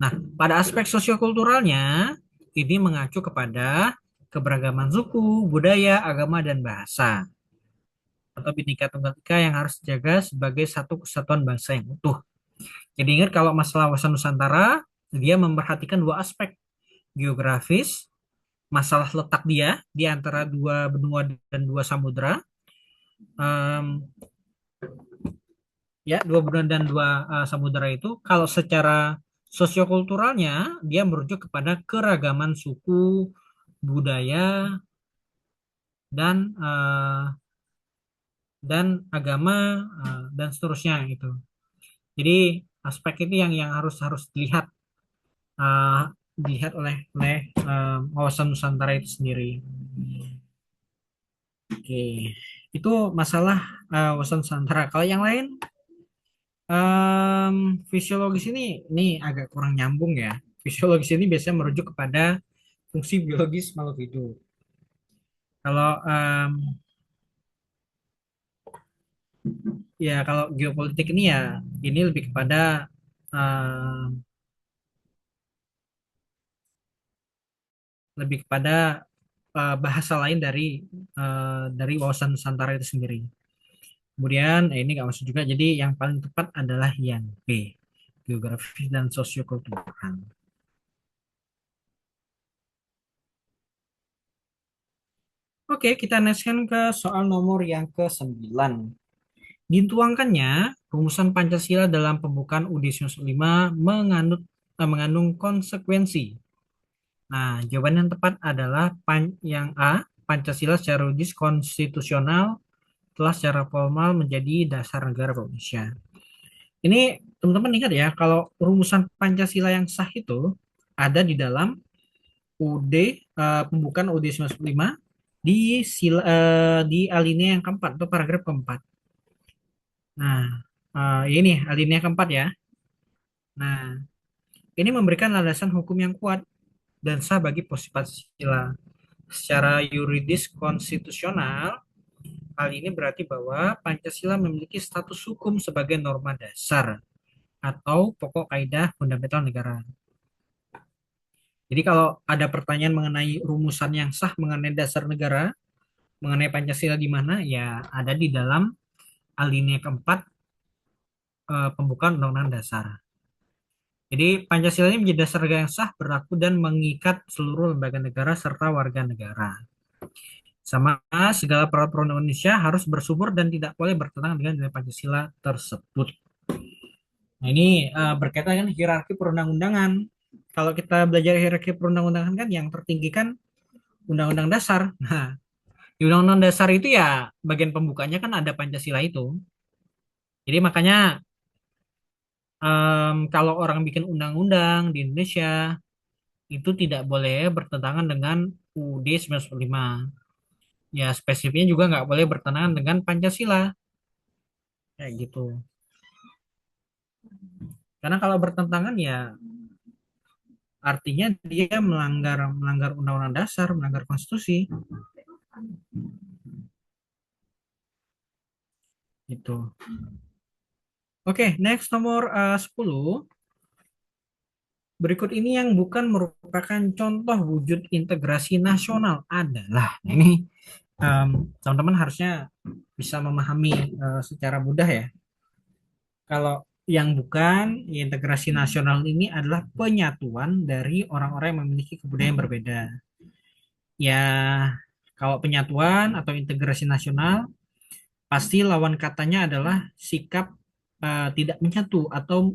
Nah, pada aspek sosiokulturalnya, ini mengacu kepada keberagaman suku, budaya, agama, dan bahasa atau Bhinneka Tunggal Ika yang harus dijaga sebagai satu kesatuan bangsa yang utuh. Jadi ingat kalau masalah wawasan Nusantara, dia memperhatikan dua aspek, geografis, masalah letak dia di antara dua benua dan dua samudera, um, ya dua benua dan dua samudera itu kalau secara sosiokulturalnya dia merujuk kepada keragaman suku, budaya, dan agama dan seterusnya gitu. Jadi aspek ini yang harus harus uh, dilihat oleh wawasan Nusantara itu sendiri. Oke, itu masalah wawasan Nusantara. Kalau yang lain, fisiologis ini agak kurang nyambung ya. Fisiologis ini biasanya merujuk kepada fungsi biologis makhluk hidup. Kalau ya kalau geopolitik ini ya ini lebih kepada em, lebih kepada bahasa lain dari wawasan Nusantara itu sendiri. Kemudian ini nggak masuk juga. Jadi yang paling tepat adalah yang B, geografis dan sosiokultural. Oke, kita nextkan ke soal nomor yang ke-9. Dituangkannya rumusan Pancasila dalam pembukaan UUD 1945 mengandung konsekuensi. Nah, jawaban yang tepat adalah yang A, Pancasila secara logis konstitusional telah secara formal menjadi dasar negara Indonesia. Ini teman-teman ingat ya, kalau rumusan Pancasila yang sah itu ada di dalam UUD, pembukaan UUD 1945 di alinea yang keempat atau paragraf keempat. Nah, ini alinea keempat ya. Nah, ini memberikan landasan hukum yang kuat dan sah bagi posisi Pancasila. Secara yuridis konstitusional, hal ini berarti bahwa Pancasila memiliki status hukum sebagai norma dasar atau pokok kaidah fundamental negara. Jadi kalau ada pertanyaan mengenai rumusan yang sah mengenai dasar negara, mengenai Pancasila di mana, ya ada di dalam alinea keempat pembukaan Undang-Undang Dasar. Jadi Pancasila ini menjadi dasar negara yang sah, berlaku dan mengikat seluruh lembaga negara serta warga negara. Sama segala peraturan Indonesia harus bersumber dan tidak boleh bertentangan dengan nilai Pancasila tersebut. Nah, ini berkaitan dengan hierarki perundang-undangan. Kalau kita belajar hierarki perundang-undangan kan yang tertinggi kan Undang-Undang Dasar. Nah, di Undang-Undang Dasar itu ya bagian pembukanya kan ada Pancasila itu. Jadi makanya kalau orang bikin undang-undang di Indonesia itu tidak boleh bertentangan dengan UUD 1945. Ya spesifiknya juga nggak boleh bertentangan dengan Pancasila. Kayak gitu. Karena kalau bertentangan ya artinya dia melanggar melanggar undang-undang dasar, melanggar konstitusi. Gitu. Oke, next nomor 10. Berikut ini yang bukan merupakan contoh wujud integrasi nasional adalah ini teman-teman harusnya bisa memahami secara mudah ya. Kalau yang bukan integrasi nasional ini adalah penyatuan dari orang-orang yang memiliki kebudayaan berbeda. Ya, kalau penyatuan atau integrasi nasional pasti lawan katanya adalah sikap tidak menyatu atau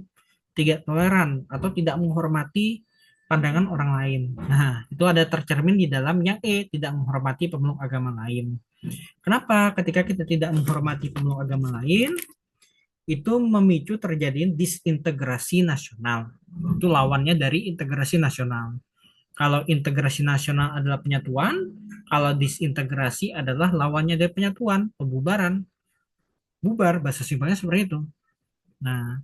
tidak toleran atau tidak menghormati pandangan orang lain. Nah, itu ada tercermin di dalam yang tidak menghormati pemeluk agama lain. Kenapa? Ketika kita tidak menghormati pemeluk agama lain, itu memicu terjadi disintegrasi nasional. Itu lawannya dari integrasi nasional. Kalau integrasi nasional adalah penyatuan, kalau disintegrasi adalah lawannya dari penyatuan, pembubaran. Bubar, bahasa simpelnya seperti itu. Nah,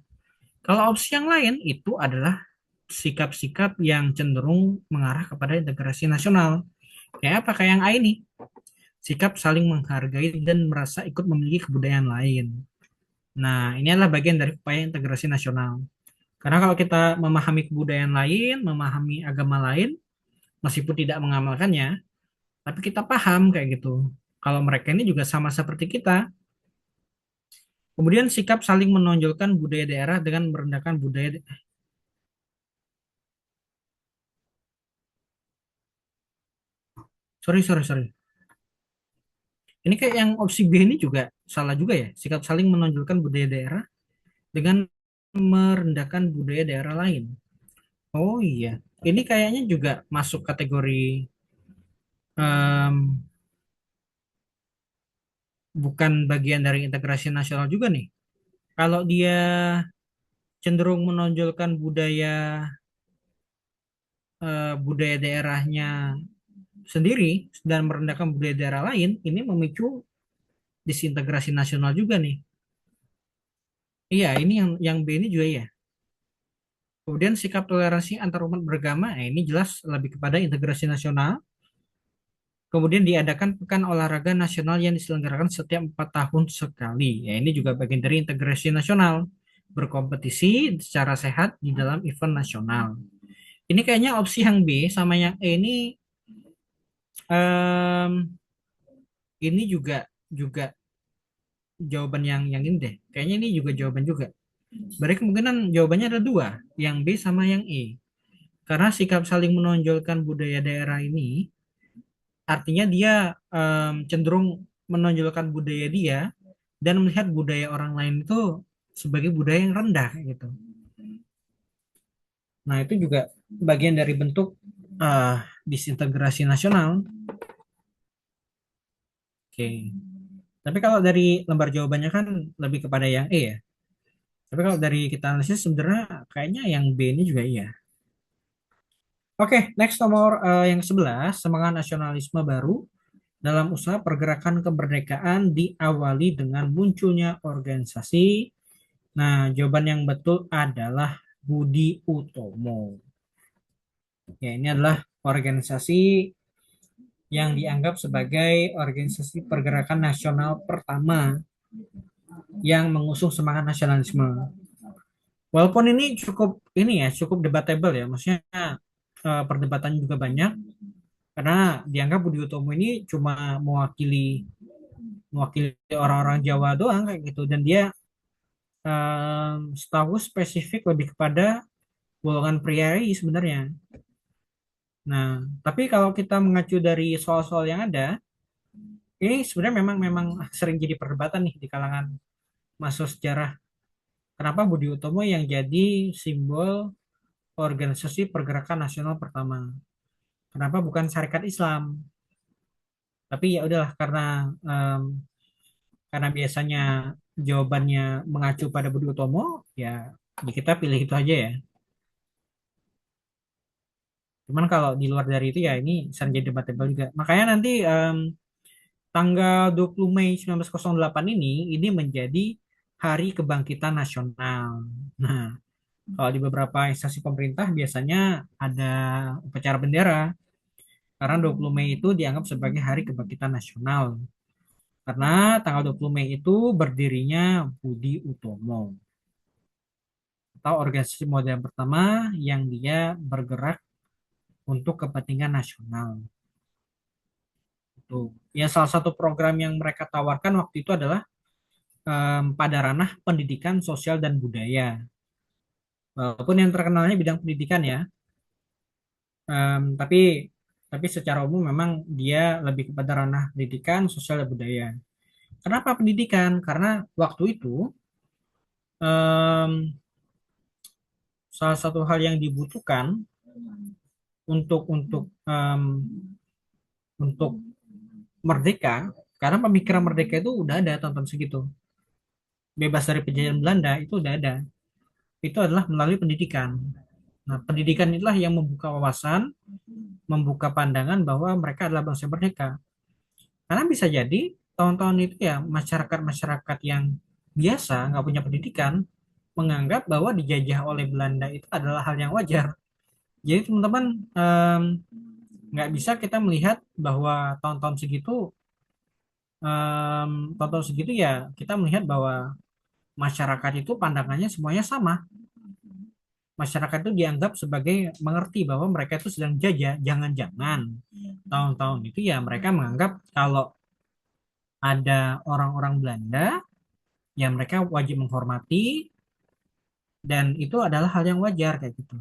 kalau opsi yang lain itu adalah sikap-sikap yang cenderung mengarah kepada integrasi nasional. Kayak apa? Kayak yang A ini. Sikap saling menghargai dan merasa ikut memiliki kebudayaan lain. Nah, ini adalah bagian dari upaya integrasi nasional. Karena kalau kita memahami kebudayaan lain, memahami agama lain, meskipun tidak mengamalkannya, tapi kita paham kayak gitu. Kalau mereka ini juga sama seperti kita. Kemudian sikap saling menonjolkan budaya daerah dengan merendahkan budaya. Sorry, sorry, sorry. Ini kayak yang opsi B ini juga salah juga ya. Sikap saling menonjolkan budaya daerah dengan merendahkan budaya daerah lain. Oh iya, ini kayaknya juga masuk kategori em, bukan bagian dari integrasi nasional juga nih. Kalau dia cenderung menonjolkan budaya daerahnya sendiri dan merendahkan budaya daerah lain, ini memicu disintegrasi nasional juga nih. Iya, ini yang B ini juga ya. Kemudian sikap toleransi antar umat beragama, ini jelas lebih kepada integrasi nasional. Kemudian diadakan pekan olahraga nasional yang diselenggarakan setiap 4 tahun sekali. Ya, ini juga bagian dari integrasi nasional. Berkompetisi secara sehat di dalam event nasional. Ini kayaknya opsi yang B sama yang E em, ini juga jawaban yang ini deh. Kayaknya ini juga jawaban juga. Berarti kemungkinan jawabannya ada dua, yang B sama yang E. Karena sikap saling menonjolkan budaya daerah ini artinya dia cenderung menonjolkan budaya dia dan melihat budaya orang lain itu sebagai budaya yang rendah gitu. Nah, itu juga bagian dari bentuk uh, disintegrasi nasional. Oke. Tapi kalau dari lembar jawabannya kan lebih kepada yang E ya. Tapi kalau dari kita analisis sebenarnya kayaknya yang B ini juga iya. Oke, next nomor yang 11, semangat nasionalisme baru dalam usaha pergerakan kemerdekaan diawali dengan munculnya organisasi. Nah, jawaban yang betul adalah Budi Utomo. Ya, ini adalah organisasi yang dianggap sebagai organisasi pergerakan nasional pertama yang mengusung semangat nasionalisme. Walaupun ini cukup debatable ya, maksudnya perdebatan juga banyak karena dianggap Budi Utomo ini cuma mewakili mewakili orang-orang Jawa doang kayak gitu dan dia setahu spesifik lebih kepada golongan priai sebenarnya. Nah, tapi kalau kita mengacu dari soal-soal yang ada, ini sebenarnya memang memang sering jadi perdebatan nih di kalangan mahasiswa sejarah. Kenapa Budi Utomo yang jadi simbol organisasi pergerakan nasional pertama? Kenapa bukan Syarikat Islam? Tapi ya udahlah em, karena biasanya jawabannya mengacu pada Budi Utomo, ya kita pilih itu aja ya. Cuman kalau di luar dari itu ya ini sering jadi debatable juga. Makanya nanti tanggal 20 Mei 1908 ini menjadi Hari Kebangkitan Nasional. Nah, kalau di beberapa instansi pemerintah biasanya ada upacara bendera karena 20 Mei itu dianggap sebagai Hari Kebangkitan Nasional. Karena tanggal 20 Mei itu berdirinya Budi Utomo. atau organisasi modern pertama yang dia bergerak untuk kepentingan nasional. Tuh. Ya, salah satu program yang mereka tawarkan waktu itu adalah pada ranah pendidikan sosial dan budaya. Walaupun yang terkenalnya bidang pendidikan ya, tapi secara umum memang dia lebih kepada ranah pendidikan sosial dan budaya. Kenapa pendidikan? Karena waktu itu em, salah satu hal yang dibutuhkan untuk merdeka, karena pemikiran merdeka itu udah ada tahun segitu, bebas dari penjajahan Belanda itu udah ada. Itu adalah melalui pendidikan. Nah, pendidikan itulah yang membuka wawasan, membuka pandangan bahwa mereka adalah bangsa merdeka. Karena bisa jadi tahun-tahun itu ya masyarakat-masyarakat yang biasa nggak punya pendidikan menganggap bahwa dijajah oleh Belanda itu adalah hal yang wajar. Jadi teman-teman, nggak bisa kita melihat bahwa tahun-tahun segitu ya kita melihat bahwa masyarakat itu pandangannya semuanya sama. Masyarakat itu dianggap sebagai mengerti bahwa mereka itu sedang jajah. Jangan-jangan tahun-tahun itu ya mereka menganggap kalau ada orang-orang Belanda ya mereka wajib menghormati dan itu adalah hal yang wajar kayak gitu.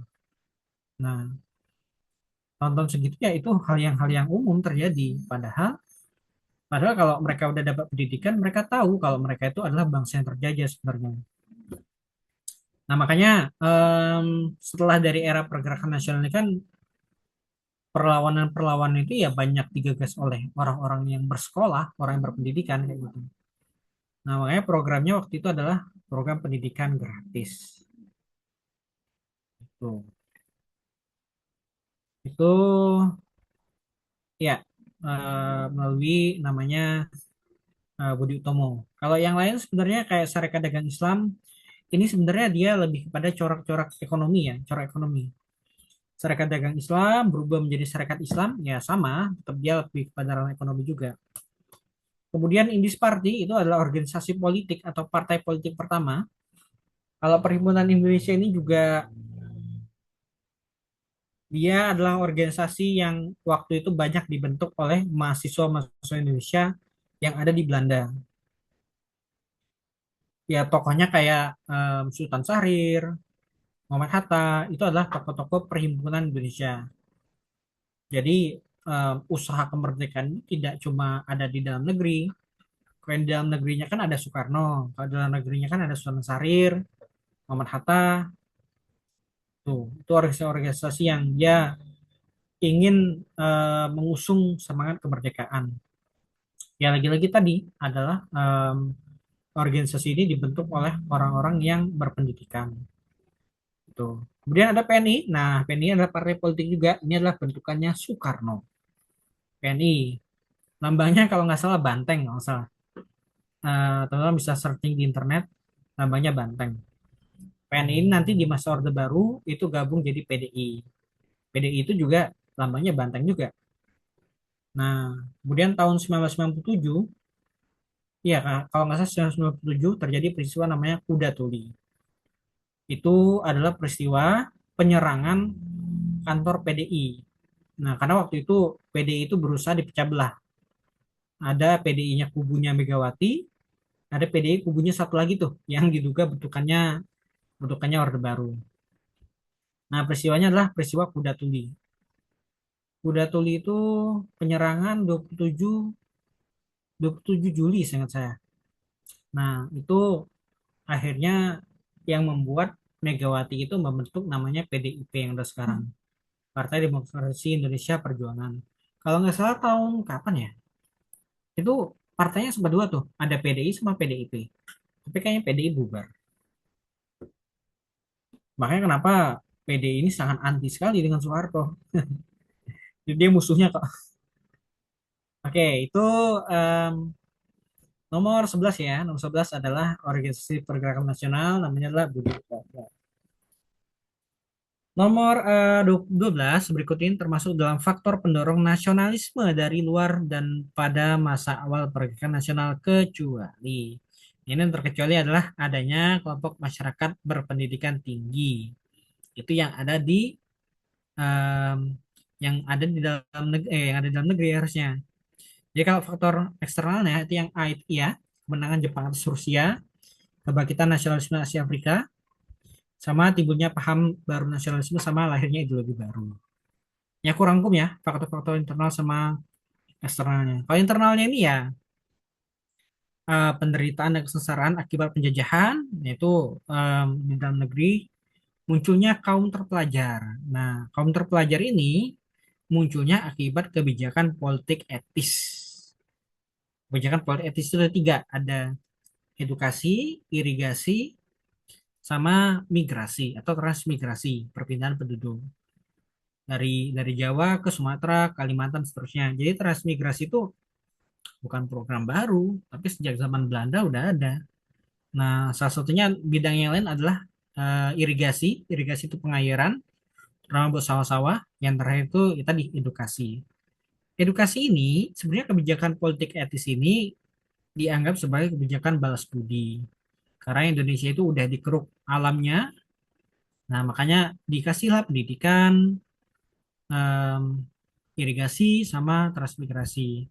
Nah, tahun-tahun segitu ya itu hal yang umum terjadi. Padahal kalau mereka udah dapat pendidikan, mereka tahu kalau mereka itu adalah bangsa yang terjajah sebenarnya. Nah, makanya setelah dari era pergerakan nasional ini kan perlawanan-perlawanan itu ya banyak digagas oleh orang-orang yang bersekolah, orang yang berpendidikan kayak gitu. Nah, makanya programnya waktu itu adalah program pendidikan gratis. Tuh. Itu ya melalui namanya Budi Utomo. Kalau yang lain sebenarnya kayak Sarekat Dagang Islam, ini sebenarnya dia lebih kepada corak-corak ekonomi ya, corak ekonomi. Sarekat Dagang Islam berubah menjadi Sarekat Islam, ya sama, tetap dia lebih kepada ranah ekonomi juga. Kemudian Indis Party itu adalah organisasi politik atau partai politik pertama. Kalau Perhimpunan Indonesia ini juga dia adalah organisasi yang waktu itu banyak dibentuk oleh mahasiswa-mahasiswa Indonesia yang ada di Belanda. Ya tokohnya kayak Sultan Syahrir, Muhammad Hatta, itu adalah tokoh-tokoh Perhimpunan Indonesia. Jadi usaha kemerdekaan ini tidak cuma ada di dalam negeri. Kalau di dalam negerinya kan ada Soekarno, kalau di dalam negerinya kan ada Sultan Syahrir, Muhammad Hatta, tuh itu organisasi-organisasi yang dia ingin mengusung semangat kemerdekaan. Ya lagi-lagi tadi adalah organisasi ini dibentuk oleh orang-orang yang berpendidikan. Gitu. Kemudian ada PNI. Nah, PNI adalah partai politik juga. Ini adalah bentukannya Soekarno. PNI. Lambangnya kalau nggak salah banteng, kalau nggak salah. Teman-teman bisa searching di internet, lambangnya banteng. PNI ini nanti di masa Orde Baru itu gabung jadi PDI. PDI itu juga lambangnya banteng juga. Nah, kemudian tahun 1997, ya kalau nggak salah 1997 terjadi peristiwa namanya Kuda Tuli. Itu adalah peristiwa penyerangan kantor PDI. Nah, karena waktu itu PDI itu berusaha dipecah belah. Ada PDI-nya kubunya Megawati, ada PDI kubunya satu lagi tuh yang diduga bentukannya Orde Baru. Nah, peristiwanya adalah peristiwa Kuda Tuli. Kuda Tuli itu penyerangan 27 Juli seingat saya. Nah, itu akhirnya yang membuat Megawati itu membentuk namanya PDIP yang ada sekarang. Partai Demokrasi Indonesia Perjuangan. Kalau nggak salah tahun kapan ya? Itu partainya sempat dua tuh. Ada PDI sama PDIP. Tapi kayaknya PDI bubar. Makanya kenapa PDI ini sangat anti sekali dengan Soeharto. Jadi dia musuhnya kok. Oke, itu em, nomor 11 ya. Nomor 11 adalah organisasi pergerakan nasional. Namanya adalah Budi Utomo. Nomor 12 berikut ini termasuk dalam faktor pendorong nasionalisme dari luar dan pada masa awal pergerakan nasional kecuali. Ini yang terkecuali adalah adanya kelompok masyarakat berpendidikan tinggi. Itu yang ada di em, yang ada di dalam negeri harusnya. Jadi kalau faktor eksternalnya itu yang A itu ya, kemenangan Jepang atas Rusia, kebangkitan nasionalisme Asia Afrika, sama timbulnya paham baru nasionalisme sama lahirnya ideologi baru. Ya kurang rangkum ya faktor-faktor internal sama eksternalnya. Kalau internalnya ini ya penderitaan dan kesengsaraan akibat penjajahan, yaitu di dalam negeri munculnya kaum terpelajar. Nah, kaum terpelajar ini munculnya akibat kebijakan politik etis. Kebijakan politik etis itu ada tiga, ada edukasi, irigasi, sama migrasi atau transmigrasi, perpindahan penduduk dari Jawa ke Sumatera, Kalimantan, seterusnya. Jadi transmigrasi itu bukan program baru, tapi sejak zaman Belanda udah ada. Nah, salah satunya bidang yang lain adalah irigasi. Irigasi itu pengairan, terutama buat sawah-sawah. Yang terakhir itu kita di edukasi. Edukasi ini sebenarnya kebijakan politik etis ini dianggap sebagai kebijakan balas budi. Karena Indonesia itu udah dikeruk alamnya, nah makanya dikasihlah pendidikan, em, irigasi, sama transmigrasi.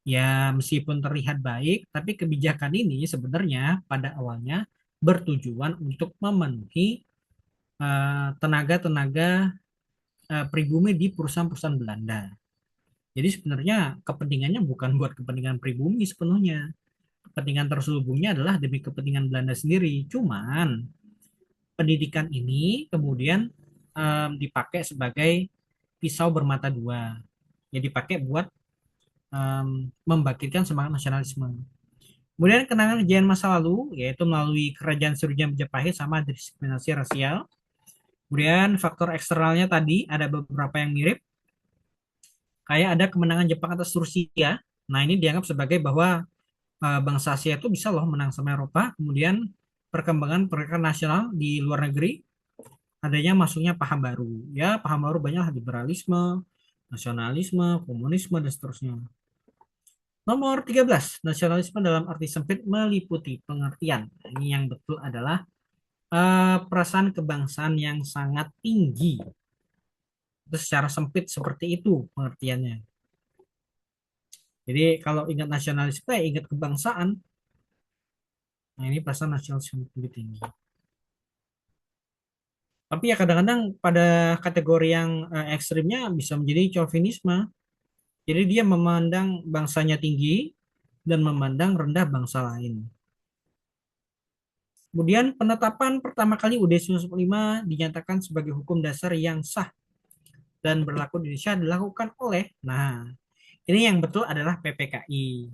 Ya, meskipun terlihat baik, tapi kebijakan ini sebenarnya pada awalnya bertujuan untuk memenuhi tenaga-tenaga pribumi di perusahaan-perusahaan Belanda. Jadi sebenarnya kepentingannya bukan buat kepentingan pribumi sepenuhnya. Kepentingan terselubungnya adalah demi kepentingan Belanda sendiri. Cuman pendidikan ini kemudian dipakai sebagai pisau bermata dua. Ya dipakai buat membangkitkan semangat nasionalisme. Kemudian kenangan kejadian masa lalu, yaitu melalui kerajaan Sriwijaya Majapahit sama diskriminasi rasial. Kemudian faktor eksternalnya tadi ada beberapa yang mirip, kayak ada kemenangan Jepang atas Rusia. Nah ini dianggap sebagai bahwa bangsa Asia itu bisa loh menang sama Eropa. Kemudian perkembangan pergerakan nasional di luar negeri, adanya masuknya paham baru. Ya paham baru banyak liberalisme, nasionalisme, komunisme, dan seterusnya. Nomor 13, nasionalisme dalam arti sempit meliputi pengertian. Ini yang betul adalah perasaan kebangsaan yang sangat tinggi. Itu secara sempit seperti itu pengertiannya. Jadi kalau ingat nasionalisme, ya ingat kebangsaan. Nah ini perasaan nasionalisme yang lebih tinggi. Tapi ya kadang-kadang pada kategori yang ekstrimnya bisa menjadi chauvinisme. Jadi dia memandang bangsanya tinggi dan memandang rendah bangsa lain. Kemudian penetapan pertama kali UUD 1945 dinyatakan sebagai hukum dasar yang sah dan berlaku di Indonesia dilakukan oleh, nah ini yang betul adalah PPKI.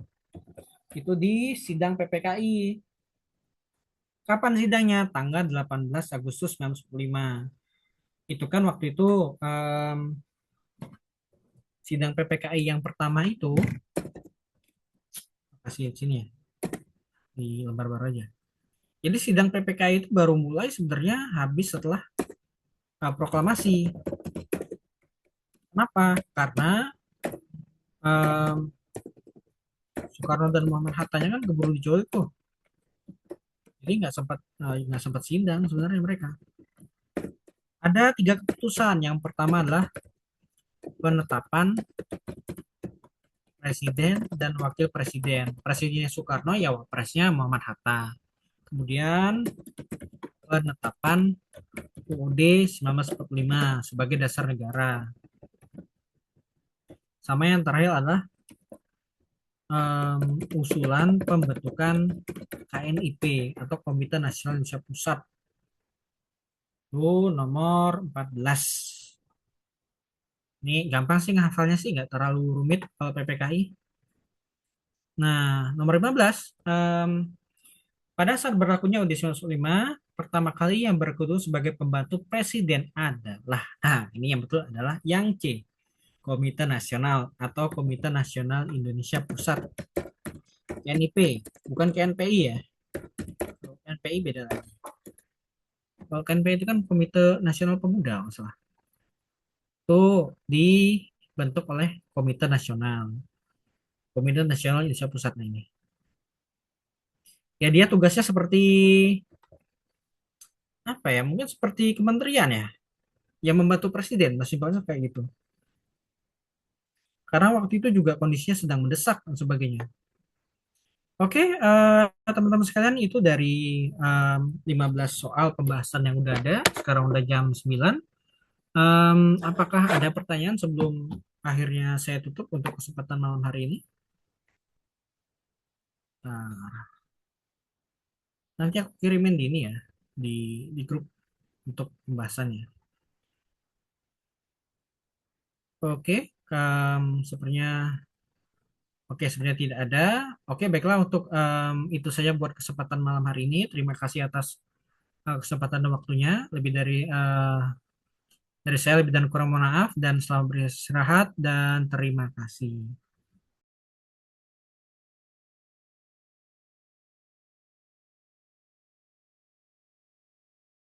Itu di sidang PPKI. Kapan sidangnya? Tanggal 18 Agustus 1945. Itu kan waktu itu em, sidang PPKI yang pertama itu, kasih sini ya, di lembar baru aja. Jadi sidang PPKI itu baru mulai sebenarnya habis setelah proklamasi. Kenapa? Karena em, Soekarno dan Muhammad Hattanya kan keburu diculik tuh. Jadi nggak sempat sidang sebenarnya mereka. Ada tiga keputusan. Yang pertama adalah penetapan presiden dan wakil presiden. Presidennya Soekarno, ya wapresnya Muhammad Hatta. Kemudian penetapan UUD 1945 sebagai dasar negara. Sama yang terakhir adalah usulan pembentukan KNIP atau Komite Nasional Indonesia Pusat. Itu nomor 14. Ini gampang sih ngehafalnya sih, nggak terlalu rumit kalau PPKI. Nah, nomor 15, pada saat berlakunya UUD 1945, pertama kali yang berkutu sebagai pembantu presiden adalah, nah ini yang betul adalah yang C, Komite Nasional atau Komite Nasional Indonesia Pusat, KNIP, bukan KNPI ya. Kalau KNPI beda lagi. Kalau KNPI itu kan Komite Nasional Pemuda, masalah. Itu dibentuk oleh Komite Nasional. Komite Nasional Indonesia Pusat ini. Ya dia tugasnya seperti apa ya? Mungkin seperti kementerian ya, yang membantu presiden, masih banyak kayak gitu. Karena waktu itu juga kondisinya sedang mendesak dan sebagainya. Oke, teman-teman sekalian itu dari 15 soal pembahasan yang udah ada. Sekarang udah jam 9. Apakah ada pertanyaan sebelum akhirnya saya tutup untuk kesempatan malam hari ini? Nah, nanti aku kirimin di ini ya, di grup untuk pembahasannya. Oke, sepertinya oke sebenarnya tidak ada. Oke, baiklah untuk itu saja buat kesempatan malam hari ini. Terima kasih atas kesempatan dan waktunya. Lebih dari saya lebih dan kurang mohon maaf dan selamat beristirahat dan terima kasih.